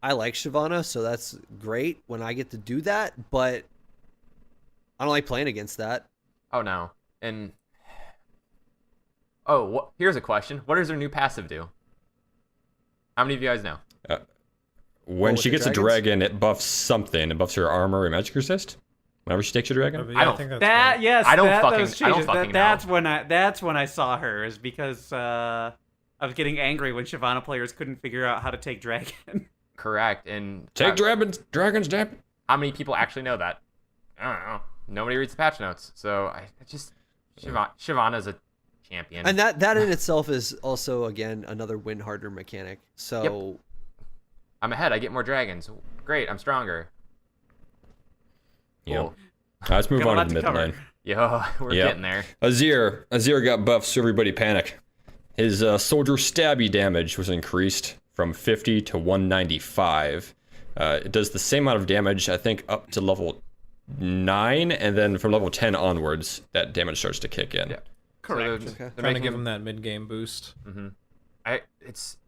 I like Shyvana, so that's great when I get to do that, but I don't like playing against that. Oh no, and. Here's a question. What does her new passive do? How many of you guys know? When with she the gets a dragon, it buffs something. It buffs her armor and magic resist. Whenever she takes a dragon. I don't- think that's That right. yes, I don't that, fucking- those I don't changes. fucking That's know. when I saw her is because I was getting angry when Shyvana players couldn't figure out how to take dragon. Correct. And Take dragons, damn. how many people actually know that? I don't know. Nobody reads the patch notes, so I just Shyvana's a champion. And that in itself is also, again, another win harder mechanic. So I'm ahead. I get more dragons. Great. I'm stronger. Yeah. Cool. Let's move Got a on lot to the to mid cover. lane. Yo, we're Yep. getting there. Azir got buffed, so everybody panic. His soldier stabby damage was increased from 50 to 195. It does the same amount of damage, I think, up to level 9, and then from level 10 onwards, that damage starts to kick in. Yeah. Correct. So they're Okay. Trying to making give him that mid-game boost.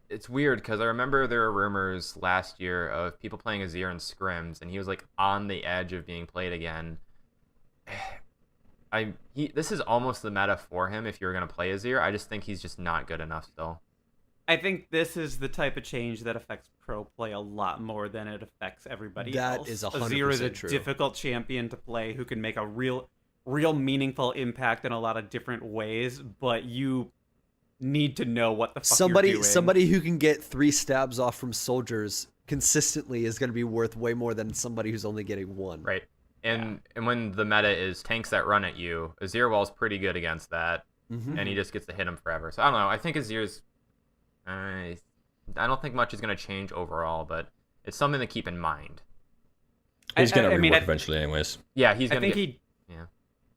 It's weird because I remember there were rumors last year of people playing Azir in scrims, and he was like on the edge of being played again. This is almost the meta for him if you're gonna play Azir. I just think he's just not good enough still. I think this is the type of change that affects pro play a lot more than it affects everybody That else. is Azir is a 100% true. difficult champion to play who can make a real meaningful impact in a lot of different ways, but you need to know what the fuck you're doing. somebody who can get 3 stabs off from soldiers consistently is going to be worth way more than somebody who's only getting 1. Right. And when the meta is tanks that run at you, Azir Wall's pretty good against that, and he just gets to hit him forever. So I don't know. I think Azir's... I don't think much is going to change overall, but it's something to keep in mind. He's going to I mean, rework eventually anyways. Yeah, he's I going to think get...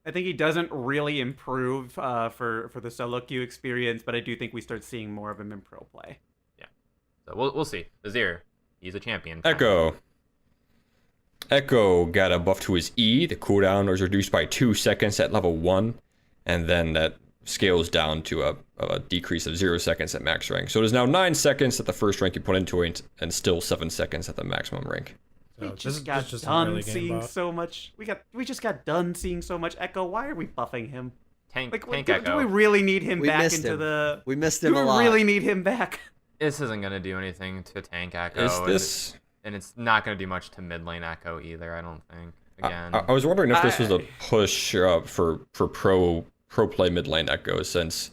I think he doesn't really improve for the solo queue experience, but I do think we start seeing more of him in pro play. So we'll see. Azir, he's a champion. Echo got a buff to his E. The cooldown was reduced by 2 seconds at level 1, and then that scales down to a decrease of 0 seconds at max rank. So it is now 9 seconds at the first rank you put into it, and still 7 seconds at the maximum rank. We So just this got is just an done early game seeing buff. so much. We just got done seeing so much Echo. Why are we buffing him? Tank Do Echo. we really need him We back missed into him. the? We missed Do him we a lot. really need him back? This isn't going to do anything to tank Echo. Is this... And it's not going to do much to mid lane Echo either, I don't think. Again. I was wondering if this was a push for pro play mid lane Echo, since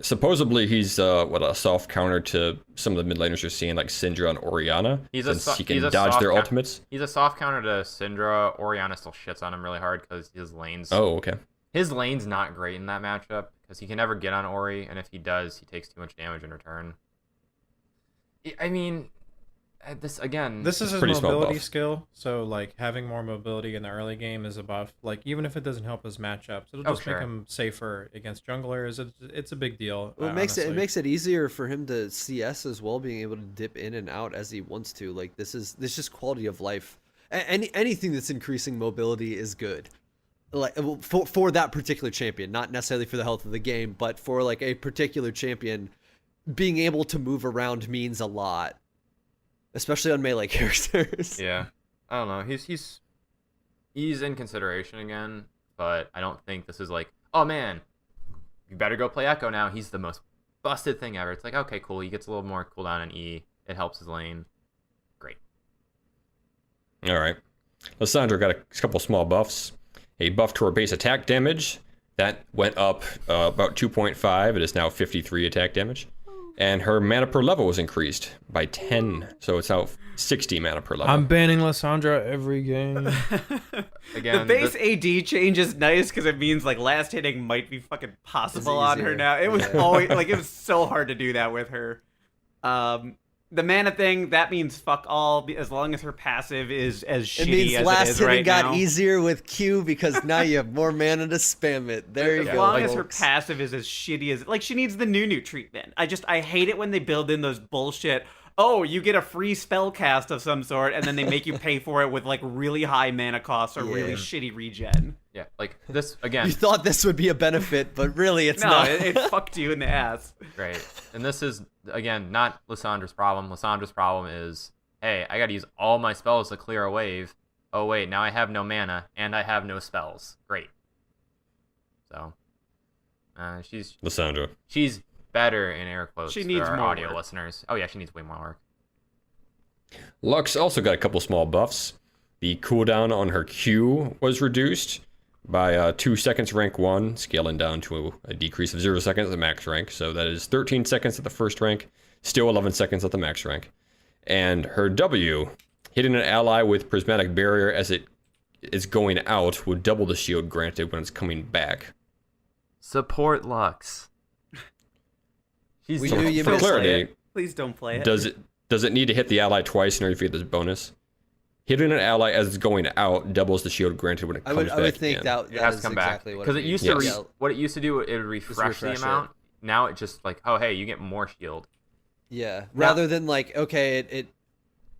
supposedly he's a soft counter to some of the mid laners you're seeing, like Syndra and Orianna, since he can dodge their ultimates. He's a soft counter to Syndra. Orianna still shits on him really hard because his lane's his lane's not great in that matchup because he can never get on Ori, and if he does, he takes too much damage in return. I mean, this is his pretty small mobility buff. skill, so like having more mobility in the early game is a buff. Like even if it doesn't help his matchups, it'll just make him safer against junglers. It's a big deal. Well, it makes honestly. it makes it easier for him to CS as well, being able to dip in and out as he wants to. Like this just quality of life. Anything that's increasing mobility is good. Like for that particular champion, not necessarily for the health of the game, but for like a particular champion, being able to move around means a lot, especially on melee characters. Yeah, I don't know. He's in consideration again, but I don't think this is like, oh man, you better go play Echo now. He's the most busted thing ever. It's like, okay, cool. He gets a little more cooldown in E. It helps his lane. Great. All right. Lissandra got a couple small buffs. A buff to her base attack damage. That went up about 2.5. It is now 53 attack damage. And her mana per level was increased by 10. So it's now 60 mana per level. I'm banning Lissandra every game. Again, The base AD change is nice because it means like last hitting might be fucking possible on her easier. now. It was always like it was so hard to do that with her. the mana thing, that means fuck all, as long as her passive is as It shitty means as last it is hitting right got now. easier with Q because now you have more mana to spam it. There you As go. long as her folks. passive is as shitty as, like, she needs the Nunu treatment. I hate it when they build in those bullshit, oh, you get a free spell cast of some sort, and then they make you pay for it with like really high mana costs or really Yeah. shitty regen. Yeah, like this again. You thought this would be a benefit, but really it's No, not. it fucked you in the ass. Right. And this is, again, not Lissandra's problem. Lissandra's problem is, hey, I gotta use all my spells to clear a wave. Oh, wait, now I have no mana, and I have no spells. Great. So, Lissandra. she's better in air quotes She needs for our more audio work. listeners. Oh, yeah, she needs way more work. Lux also got a couple small buffs. The cooldown on her Q was reduced by 2 seconds rank 1, scaling down to a decrease of 0 seconds at the max rank. So that is 13 seconds at the first rank, still 11 seconds at the max rank. And her W, hitting an ally with Prismatic Barrier as it is going out, will double the shield granted when it's coming back. Support Lux. She's We So knew you for missed clarity, Please don't play it. does it need to hit the ally twice in order to get this bonus? Hitting an ally as it's going out doubles the shield granted when it comes back I would think in. that It that has is to come back exactly what because it means. used to Yes. what it used to do, it would refresh the refresh it. amount. Now it just like, oh hey, you get more shield. Yeah, rather than like, okay, it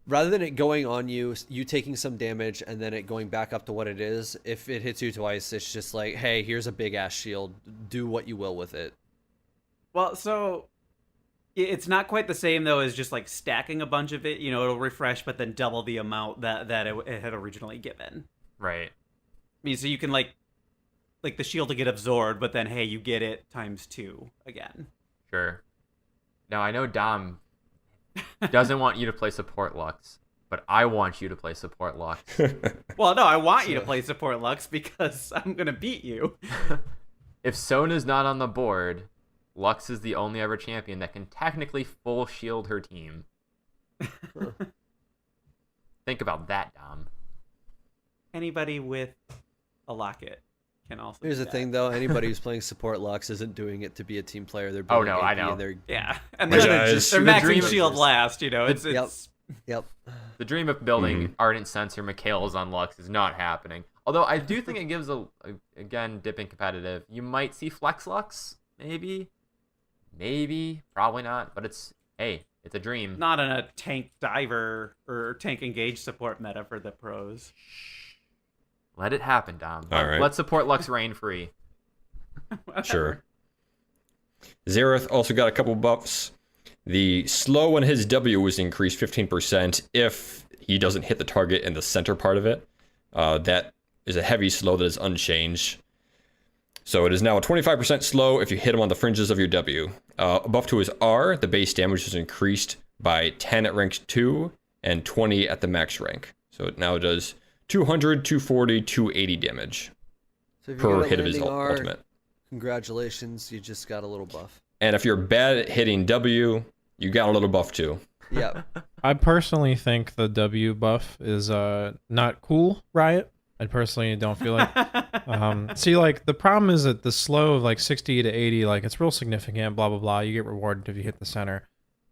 rather than it going on you taking some damage and then it going back up to what it is, if it hits you twice, it's just like, hey, here's a big ass shield. Do what you will with it. Well, so it's not quite the same though as just like stacking a bunch of it. You know, it'll refresh, but then double the amount that it had originally given. Right. I mean, so you can like the shield to get absorbed, but then hey, you get it times 2 again. Sure. Now I know Dom doesn't want you to play support Lux, but I want you to play support Lux. Well, no, I want you to play support Lux because I'm gonna beat you. If Sona's not on the board, Lux is the only ever champion that can technically full shield her team. Think about that, Dom. Anybody with a locket can also. Here's do the that. thing, though: anybody who's playing support Lux isn't doing it to be a team player. They're Oh, building no, AP I know. And they're Yeah, and Hey, they're, guys. they're The maxing dream- shield last. You know, it's Yep. Yep. The dream of building Ardent Sensor Mikhails on Lux is not happening. Although I do think it gives again, dipping competitive. You might see Flex Lux, maybe, probably not. But it's a dream. not in a tank diver or tank engage support meta for the pros. Let it happen, Dom. All right. Let's support Lux reign free. Sure. Xerath also got a couple buffs. The slow on his W was increased 15% if he doesn't hit the target in the center part of it. That is a heavy slow that is unchanged. So it is now a 25% slow if you hit him on the fringes of your W. A buff to his R, the base damage is increased by 10 at rank 2 and 20 at the max rank. So it now does 200, 240, 280 damage So if you per got a hit of his landing R, ultimate. congratulations, you just got a little buff. And if you're bad at hitting W, you got a little buff too. Yep. I personally think the W buff is not cool, Riot. I personally don't feel like. See, like the problem is that the slow of like 60 to 80, like it's real significant. Blah blah blah. You get rewarded if you hit the center.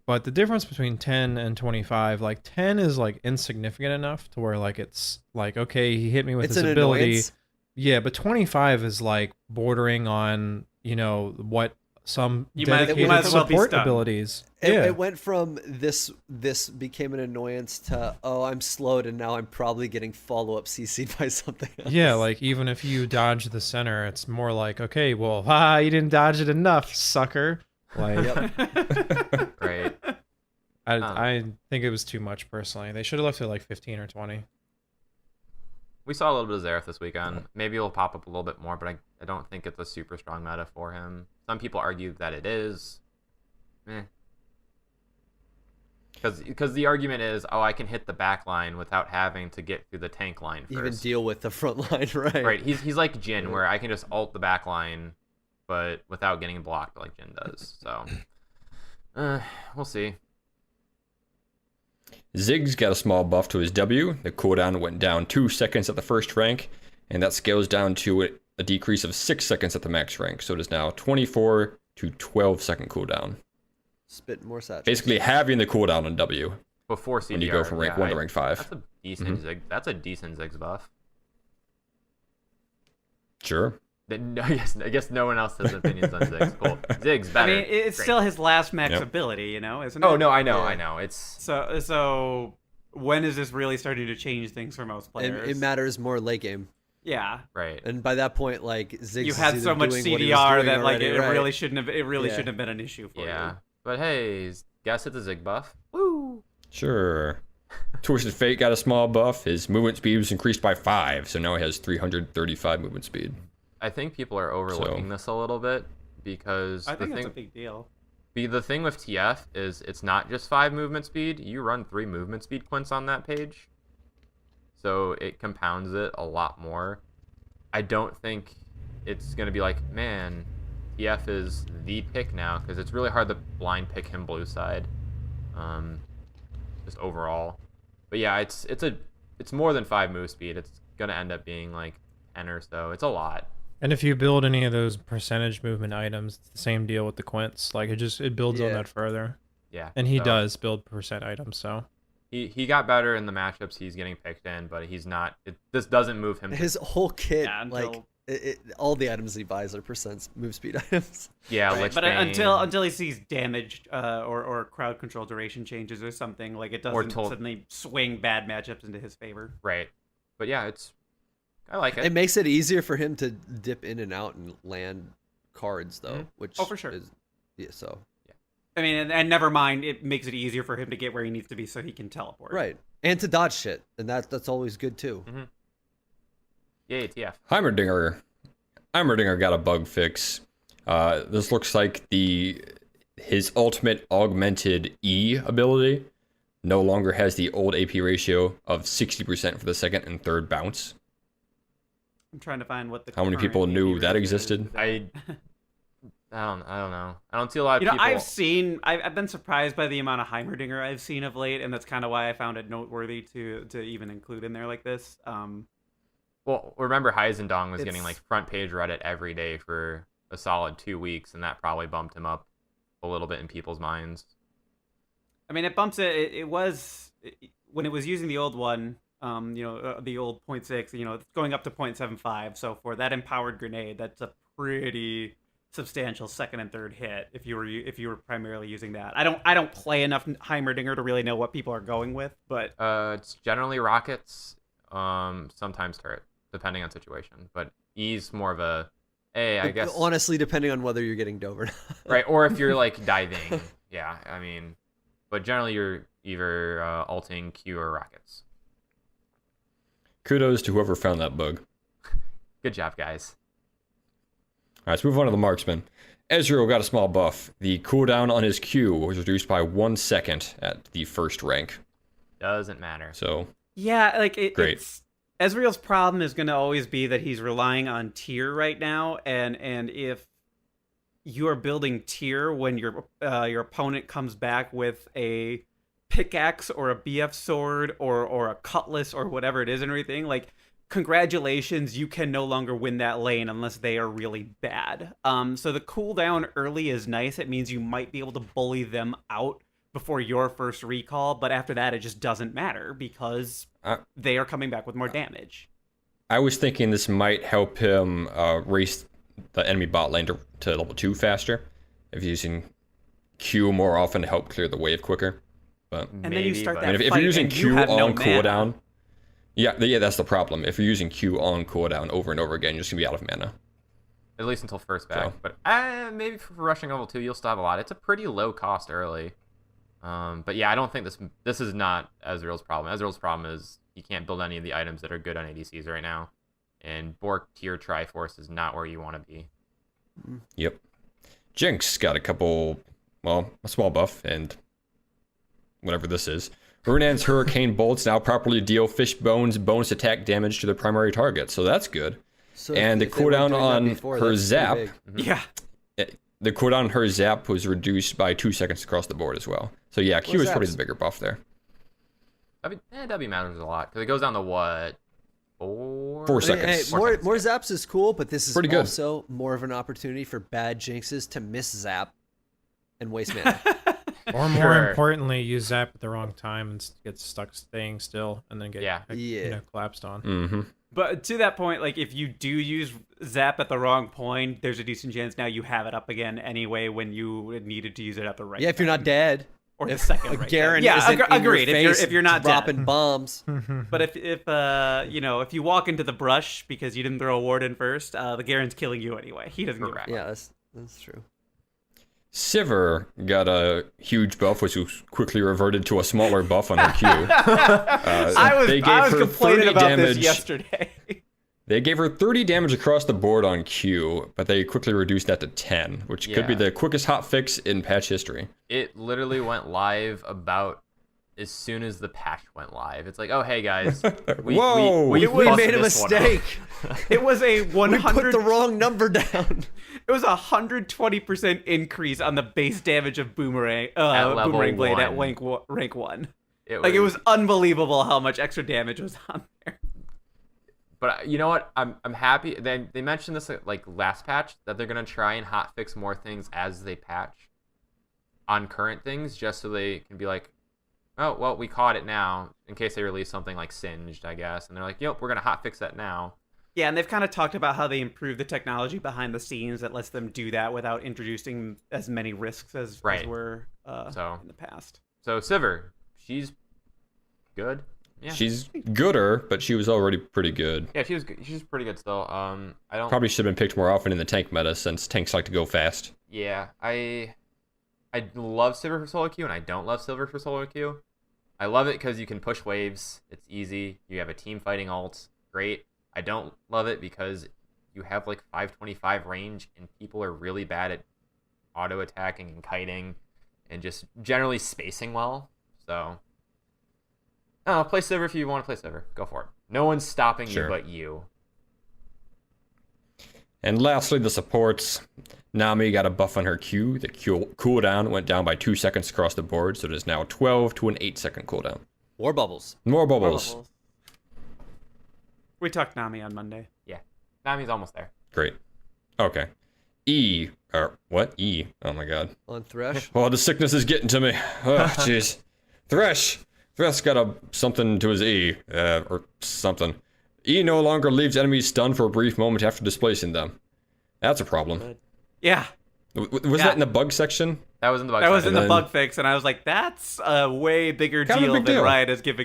But the difference between 10 and 25, like 10 is like insignificant enough to where like it's like okay, he hit me with It's his an ability. annoyance. Yeah, but 25 is like bordering on what some You might dedicated as well be support stunned. abilities. It went from this became an annoyance to, oh, I'm slowed and now I'm probably getting follow-up CC'd by something else. Yeah, like even if you dodge the center, it's more like, okay, well, you didn't dodge it enough, sucker. Like, Yep. Right. I think it was too much personally. They should have left it like 15 or 20. We saw a little bit of Xerath this weekend. Maybe it'll pop up a little bit more, but I don't think it's a super strong meta for him. Some people argue that it is. Because the argument is, oh, I can hit the back line without having to get through the tank line first. Even deal with the front line, right? Right, he's like Jhin, where I can just ult the back line, but without getting blocked like Jhin does. So, we'll see. Ziggs got a small buff to his W. The cooldown went down 2 seconds at the first rank, and that scales down to a decrease of 6 seconds at the max rank. So it is now 24 to 12 second cooldown. Spit more satchels. Basically having the cooldown on W Before CDR. when you go from rank 1 to rank 5. That's a decent Zig. That's a decent Ziggs buff. Sure. I guess no one else has opinions on Ziggs. Cool. Ziggs better. I mean, it's Great. still his last max Yep. ability, you know, isn't it? Oh no, I know, Yeah. I know. It's So when is this really starting to change things for most players? It matters more late game. Yeah. right. And by that point, like Ziggs You is had either so much doing what he was CDR doing that like already, it right? really shouldn't have. It really Yeah. shouldn't have been an issue for Yeah. you. But hey, guess it's a Zig buff. Woo! Sure. Twisted Fate got a small buff. His movement speed was increased by 5, so now he has 335 movement speed. I think people are overlooking this a little bit because I think the that's thing a big deal. the thing with TF is it's not just 5 movement speed. You run 3 movement speed quints on that page. So it compounds it a lot more. I don't think it's going to be like, man, TF is the pick now, because it's really hard to blind pick him blue side. Just overall. But yeah, it's more than 5 move speed. It's going to end up being like 10 or so. It's a lot. And if you build any of those percentage movement items, it's the same deal with the quints. Like it builds on Yeah. that further. Yeah. And he so does build percent items, so He got better in the matchups he's getting picked in, but he's not. This doesn't move him. His whole kit, Yeah, until- like all the items he buys are percent move speed items. Yeah, Right, Lich but Bane. until he sees damage or crowd control duration changes or something, like it doesn't told- suddenly swing bad matchups into his favor. Right. But yeah, I like it. It makes it easier for him to dip in and out and land cards, though. Mhm. Which Oh, for sure. Is, yeah, so I mean, and never mind, it makes it easier for him to get where he needs to be so he can teleport. right, and to dodge shit, and that's always good too. Yay, TF. Heimerdinger got a bug fix. This looks like his ultimate augmented E ability no longer has the old AP ratio of 60% for the second and third bounce. I'm trying to find what the. How many current people knew AP that ratio is. existed? I don't know. I don't see a lot of You know, people. I've been surprised by the amount of Heimerdinger I've seen of late, and that's kind of why I found it noteworthy to even include in there like this. Well, remember Heisendong was getting It's- like front page Reddit every day for a solid 2 weeks, and that probably bumped him up a little bit in people's minds. I mean, it bumps it. It was when it was using the old one, the old 0.6. It's going up to 0.75. So for that empowered grenade, that's a pretty substantial second and third hit if you were primarily using that. I don't play enough Heimerdinger to really know what people are going with, but It's generally rockets, sometimes turret, depending on situation. But E's more of a, hey, I guess, Honestly, depending on whether you're getting dove or not. right? Or if you're like diving, yeah. I mean, but generally you're either ulting Q or rockets. Kudos to whoever found that bug. Good job, guys. All right, let's move on to the marksman. Ezreal got a small buff. The cooldown on his Q was reduced by 1 second at the first rank. Doesn't matter. So, yeah, like Great. it's Ezreal's problem is going to always be that he's relying on tier right now, and if you are building tier when your opponent comes back with a pickaxe or a BF sword or a cutlass or whatever it is and everything, like, congratulations, you can no longer win that lane unless they are really bad. So the cooldown early is nice. It means you might be able to bully them out before your first recall, but after that it just doesn't matter because they are coming back with more damage. I was thinking this might help him race the enemy bot lane to level 2 faster if he's using Q more often to help clear the wave quicker. But And then you start but- that I mean, if fight you're using and you Q have no on mana. cooldown, yeah, that's the problem. If you're using Q on cooldown over and over again, you're just gonna be out of mana. At least until first back. So. But maybe for rushing level 2, you'll still have a lot. It's a pretty low cost early. But yeah, I don't think this is not Ezreal's problem. Ezreal's problem is he can't build any of the items that are good on ADCs right now. And Bork tier TForce is not where you want to be. Yep. Jinx got a small buff and whatever this is. Runan's Hurricane Bolts now properly deal fish bones bonus attack damage to the primary target, so that's good. So And the if they weren't cooldown doing that on before, her that's zap, pretty big. Yeah. the cooldown on her zap was reduced by 2 seconds across the board as well. So yeah, Q What's is probably zaps? the bigger buff there. W matters a lot because it goes down to what? 4 4 Hey, seconds. hey, more zaps is cool, but this is Pretty good. also more of an opportunity for bad jinxes to miss zap and waste mana. Or more Sure. importantly, you zap at the wrong time and get stuck staying still, and then get collapsed on. Mm-hmm. But to that point, like if you do use zap at the wrong point, there's a decent chance now you have it up again anyway when you needed to use it at the right. Yeah, if you're not time. dead. Or the If second a right Garen time. isn't in agreed. your face If you're not dropping dead. bombs. But if if you walk into the brush because you didn't throw a ward in first, the Garen's killing you anyway. He doesn't give a fuck. Yeah, that's true. Sivir got a huge buff, which was quickly reverted to a smaller buff on her Q. I was complaining about this yesterday. They gave her 30 damage across the board on Q, but they quickly reduced that to 10, which could be the quickest hotfix in patch history. It literally went live about as soon as the patch went live. It's like, oh hey guys, we We fussed made a this one mistake. It was a We 100. put the wrong number down. It was 120% increase on the base damage of Boomerang level Boomerang Blade at 1. rank 1. It Like it was unbelievable how much extra damage was on there. But you know what? I'm happy. They mentioned this like last patch that they're gonna try and hotfix more things as they patch on current things, just so they can be like, oh well, we caught it now, in case they release something like Singed, I guess, and they're like, yep, we're gonna hotfix that now. Yeah, and they've kind of talked about how they improve the technology behind the scenes that lets them do that without introducing as many risks as were in the past. So Sivir, she's good. Yeah. She's gooder, but she was already pretty good. Yeah, she's pretty good still. I don't Probably should have been picked more often in the tank meta, since tanks like to go fast. Yeah, I love Sivir for solo queue, and I don't love Sivir for solo queue. I love it because you can push waves. It's easy. You have a team fighting ult. Great. I don't love it because you have like 525 range, and people are really bad at auto attacking and kiting, and just generally spacing well. So, I don't know, play Sivir if you want to play Sivir. Go for it. No one's stopping you but you. And lastly, the supports. Nami got a buff on her Q. The cooldown went down by 2 seconds across the board, so it is now 12 to an 8-second cooldown. More bubbles. More bubbles. We talked Nami on Monday. Yeah, Nami's almost there. Great. Okay. E. What? E. Oh my god. On Thresh. Oh, the sickness is getting to me. Oh, jeez. Thresh got something to his E. Or something. E no longer leaves enemies stunned for a brief moment after displacing them. That's a problem. Yeah. Was that in the bug section? That was in the bug. That was in the then- bug fix, and I was like, "That's a way bigger Kind of a deal big than deal. Riot is giving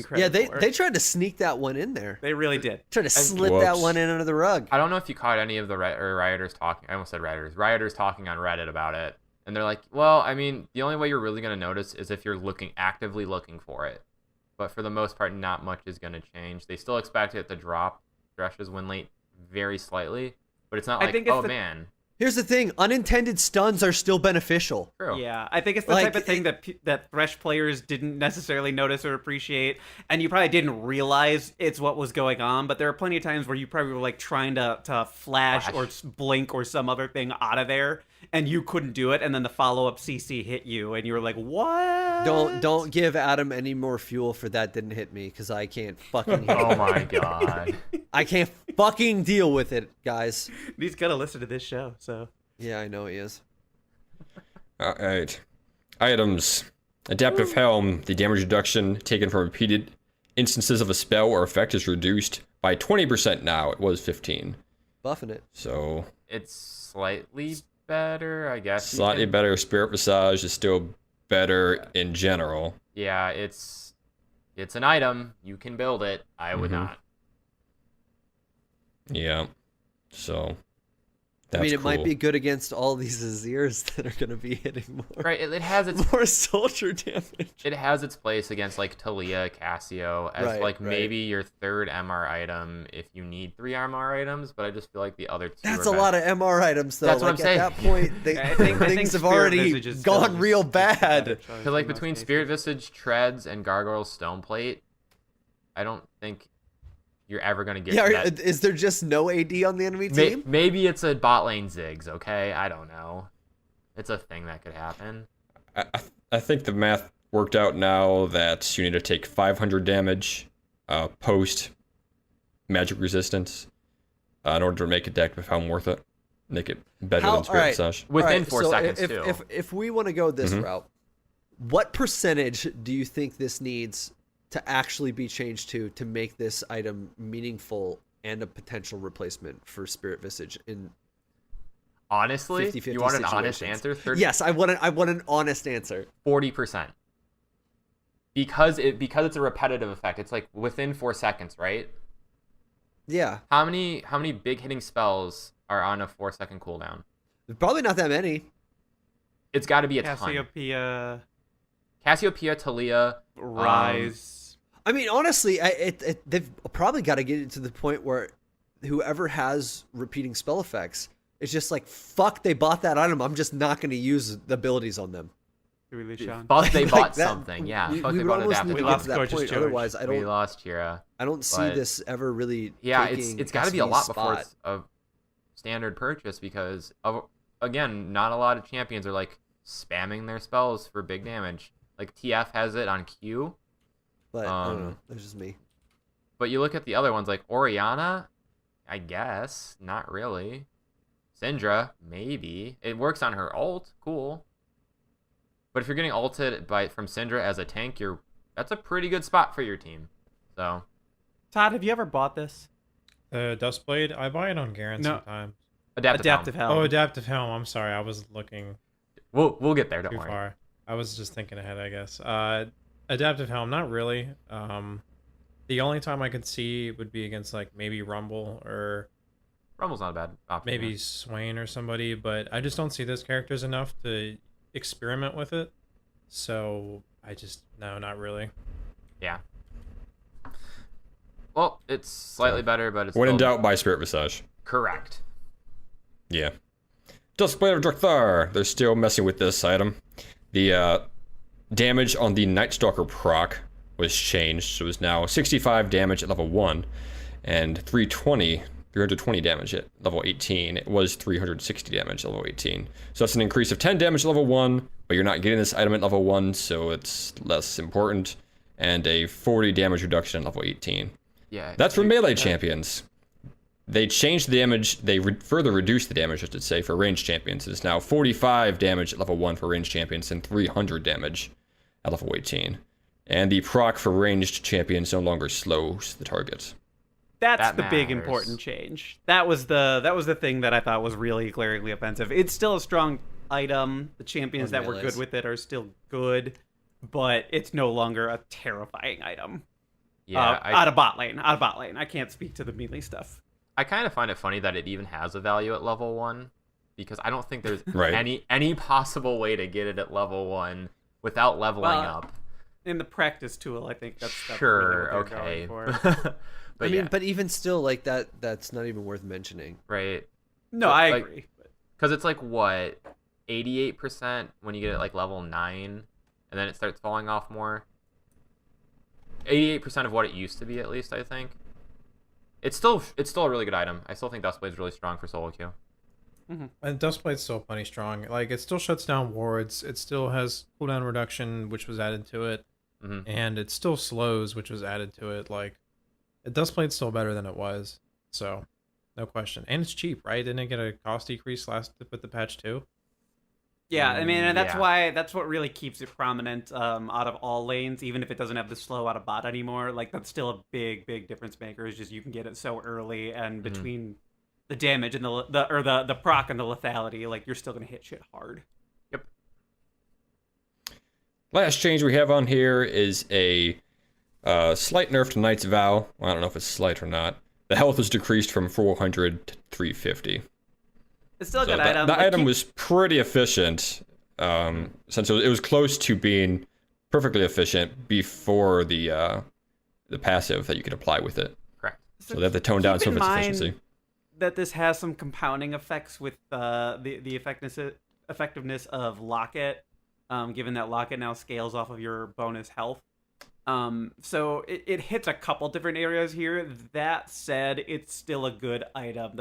credit." Yeah, for. they tried to sneak that one in there. They really did. Tried to slip that Whoops. one in under the rug. I don't know if you caught any of the rioters talking. I almost said rioters talking on Reddit about it, and they're like, "Well, I mean, the only way you're really gonna notice is if you're actively looking for it. But for the most part, not much is gonna change. They still expect it to drop Thresh's win rate very slightly, but it's not I like, think it's oh the- man, Here's the thing: unintended stuns are still beneficial. true. Yeah, I think it's the Like, type of thing that Thresh players didn't necessarily notice or appreciate, and you probably didn't realize it's what was going on. But there are plenty of times where you probably were like trying to flash or blink or some other thing out of there, and you couldn't do it, and then the follow-up CC hit you, and you were like, "What?" Don't give Adam any more fuel for that. Didn't hit me because I can't fucking. Hit Oh it. my god. I can't fucking deal with it, guys. He's gotta listen to this show, so. Yeah, I know he is. Alright. Items. Adaptive Helm. The damage reduction taken from repeated instances of a spell or effect is reduced by 20% now. It was 15. Buffing it. So, It's slightly better, I guess. slightly better. Spirit Visage is still better in general. Yeah, it's an item. You can build it. I would Mhm. not. Yeah. So, I that's mean, it might cool. be good against all these Azirs that are going to be hitting more. Right, it has its More soldier damage. it has its place against like Talia, Cassio as Right, like right. maybe your third MR item if you need 3 MR items, but I just feel like the other two That's are a lot of MR items, though. That's what like, I'm saying. At that point, I think things have Spirit already Visage is still gone just real a better bad. choice Because in like most between cases. Spirit Visage, Treads, and Gargoyle's Stoneplate, I don't think you're ever gonna get Yeah, to that. is there just no AD on the enemy team? Maybe it's a bot lane Ziggs, okay? I don't know. It's a thing that could happen. I think the math worked out now that you need to take 500 damage post magic resistance in order to make a deck with how worth it. Make it better than Spirit alright. Visage. Within Alright, 4 so seconds, if, too. If we want to go this Mhm. route, What percentage do you think this needs to actually be changed to make this item meaningful and a potential replacement for Spirit Visage in Honestly, 50-50 you want an honest situations? answer? Yes, I want an honest answer. 40%. Because it's a repetitive effect. It's like within 4 seconds, right? Yeah. How many big hitting spells are on a 4-second cooldown? Probably not that many. It's got to be a Cassiopeia, Cassiopeia, Talia, Rise. I mean, honestly, they've probably got to get it to the point where whoever has repeating spell effects, it's just like, fuck, they bought that item. I'm just not going to use the abilities on them. Fuck, they bought that, something. Yeah, we fuck, they would bought almost need to adaptive. get to that Gorgeous point. George. Otherwise, I We don't. lost Kira. I don't see but- this ever really. Yeah, taking it's got to be a SV's lot before spot. it's a standard purchase because again, not a lot of champions are like spamming their spells for big damage. Like TF has it on Q, But I don't know. That's just me. but you look at the other ones like Orianna, I guess not really. Syndra, maybe it works on her ult, cool. But if you're getting ulted from Syndra as a tank, that's a pretty good spot for your team. So, Todd, have you ever bought this? Dustblade, I buy it on Garen No. sometimes. adaptive helm. Helm. Oh, Adaptive Helm. I'm sorry, I was looking We'll get there. Don't too worry. far. I was just thinking ahead, I guess. Adaptive Helm, not really. The only time I could see would be against like maybe Rumble or Rumble's not a bad option. maybe yeah. Swain or somebody, but I just don't see those characters enough to experiment with it. So no, not really. Yeah. Well, it's slightly better, but it's When in still doubt, buy Spirit Visage. correct. Yeah. Duskblade of Drakthar. They're still messing with this item. The damage on the Night Stalker proc was changed. So it was now 65 damage at level 1 and 320 damage at level 18. It was 360 damage at level 18. So that's an increase of 10 damage at level 1, but you're not getting this item at level 1, so it's less important. And a 40 damage reduction at level 18. Yeah. That's for melee champions. They changed the damage, they further reduced the damage, I should say, for ranged champions. It's now 45 damage at level 1 for ranged champions and 300 damage at level 18. And the proc for ranged champions no longer slows the target. That's That the big matters. important change. That was the thing that I thought was really glaringly offensive. It's still a strong item. The champions that were melees. good with it are still good, but it's no longer a terrifying item. Yeah. Out of bot lane. I can't speak to the melee stuff. I kind of find it funny that it even has a value at level 1 because I don't think there's Right. any possible way to get it at level 1 without leveling Well, up. In the practice tool, I think that's Sure, really what they're okay. going for. But I mean, yeah, but even still, like that's not even worth mentioning. right. No, So, I like, agree. Because it's like, what, 88% when you get it like level 9, and then it starts falling off more? 88% of what it used to be, at least, I think. It's still a really good item. I still think Duskblade's really strong for solo queue. And Dustblade's still plenty strong. Like, it still shuts down wards. It still has cooldown reduction, which was added to it. Mhm. And it still slows, which was added to it. Like, Dustblade's still better than it was. So, no question. And it's cheap, right? Didn't it get a cost decrease with the patch too? Yeah, I mean, and Yeah. that's what really keeps it prominent out of all lanes, even if it doesn't have the slow out of bot anymore. Like, that's still a big difference maker. Is just you can get it so early, and between the damage and the proc and the lethality, like you're still gonna hit shit hard. Yep. Last change we have on here is a slight nerf to Knight's Vow. Well, I don't know if it's slight or not. The health is decreased from 400 to 350. It's still a So good that, item. that Like, item was pretty efficient, since it was close to being perfectly efficient before the passive that you could apply with it. Correct. So they have to tone down keep some in of its mind efficiency. that this has some compounding effects with the effectiveness of Locket, given that Locket now scales off of your bonus health. So it hits a couple different areas here. That said, it's still a good item.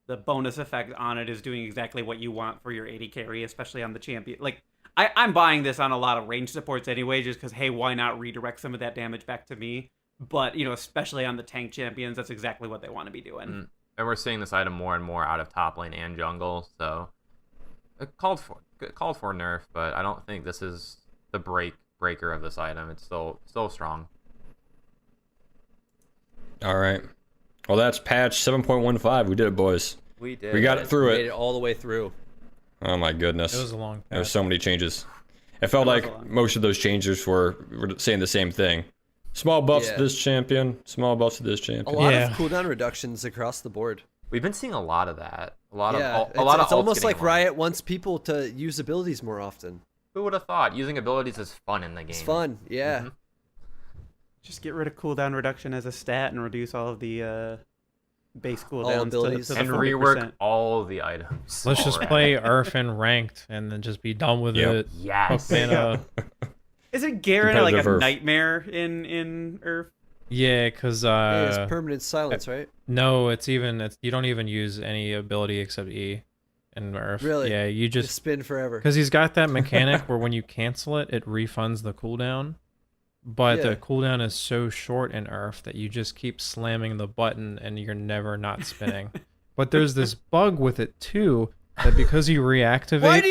The bonus effect on it is doing exactly what you want for your 80 carry, especially on the champion. Like, I'm buying this on a lot of range supports anyway, just because, hey, why not redirect some of that damage back to me? But, especially on the tank champions, that's exactly what they want to be doing. And we're seeing this item more and more out of top lane and jungle, so it called for. called for nerf, but I don't think this is the breaker of this item. It's still strong. All right. Well, that's patch 7.15. We did it, boys. We did. We got it through Made it. it all the way through. Oh my goodness. It was a long There were patch. so many changes. It felt like most of those changes were saying the same thing. Small buffs Yeah. to this champion. Small buffs to this A champion. lot Yeah. of cooldown reductions across the board. We've been seeing a lot of that. A lot Yeah, of a lot it's of almost ults like getting aligned. Riot wants people to use abilities more often. Who would have thought using abilities is fun in the game? It's fun, yeah. Mhm. Just get rid of cooldown reduction as a stat and reduce all of the base cooldowns abilities. to the And 40%. rework all of the items. Let's just already. play Earth and ranked, and then just be done with Yep. it. Yes. Isn't Garen like a Competitive Earth. nightmare in Earth? Yeah, because Yeah, it's permanent silence, right? no, you don't even use any ability except E in Earth. Really? Yeah, you Just just spin forever. because he's got that mechanic where when you cancel it, it refunds the cooldown. But Yeah. the cooldown is so short in Earth that you just keep slamming the button and you're never not spinning. But there's this bug with it too that because you reactivate Why do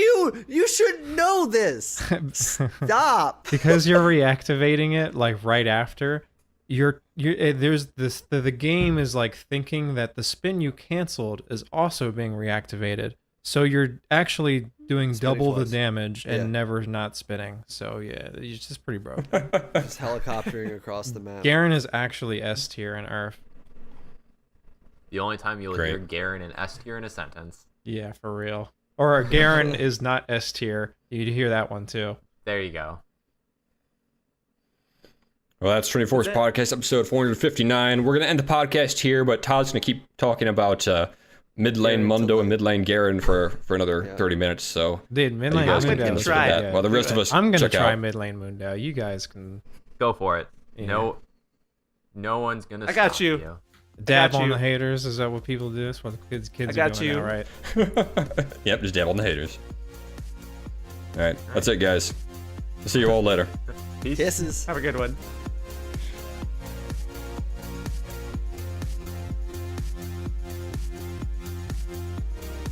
you should know this? Stop. because you're reactivating it like right after there's this the game is like thinking that the spin you canceled is also being reactivated, so you're actually doing Spinning double the twice. damage and Yeah. never not spinning. So yeah, it's just pretty broken. Just helicoptering across the map. Garen is actually S tier in Earth. The only time you'll Great. hear Garen and S tier in a sentence. Yeah, for real. Or Garen is not S tier. You'd hear that one too. There you go. Well, that's TForce Podcast episode 459. We're going to end the podcast here, but Todd's going to keep talking about mid lane Garen Mundo to and mid lane Garen for another Yeah. 30 minutes. So Dude, mid you lane guys can Mundo. listen to try. that while the rest of us I'm gonna check try out. mid lane Mundo. You guys can Go for it. Yeah. No one's gonna. I got stop you. dab got on you. the haters. Is that what people do? That's what kids I are got doing you. now, right? Yep, just dab on the haters. All right, that's it, guys. See you all later. Peace. Kisses. Have a good one.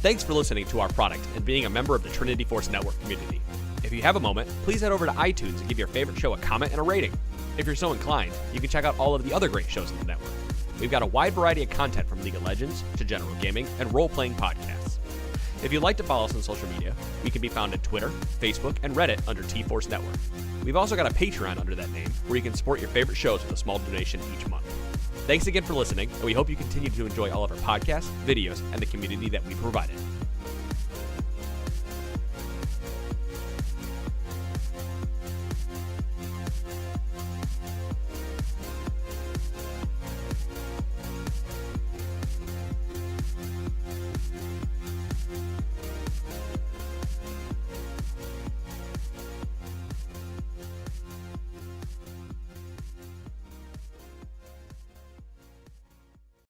Thanks for listening to our product and being a member of the Trinity Force Network community. If you have a moment, please head over to iTunes and give your favorite show a comment and a rating. If you're so inclined, you can check out all of the other great shows on the network. We've got a wide variety of content from League of Legends to general gaming and role-playing podcasts. If you'd like to follow us on social media, we can be found at Twitter, Facebook, and Reddit under TForce Network. We've also got a Patreon under that name where you can support your favorite shows with a small donation each month. Thanks again for listening, and we hope you continue to enjoy all of our podcasts, videos, and the community that we provided.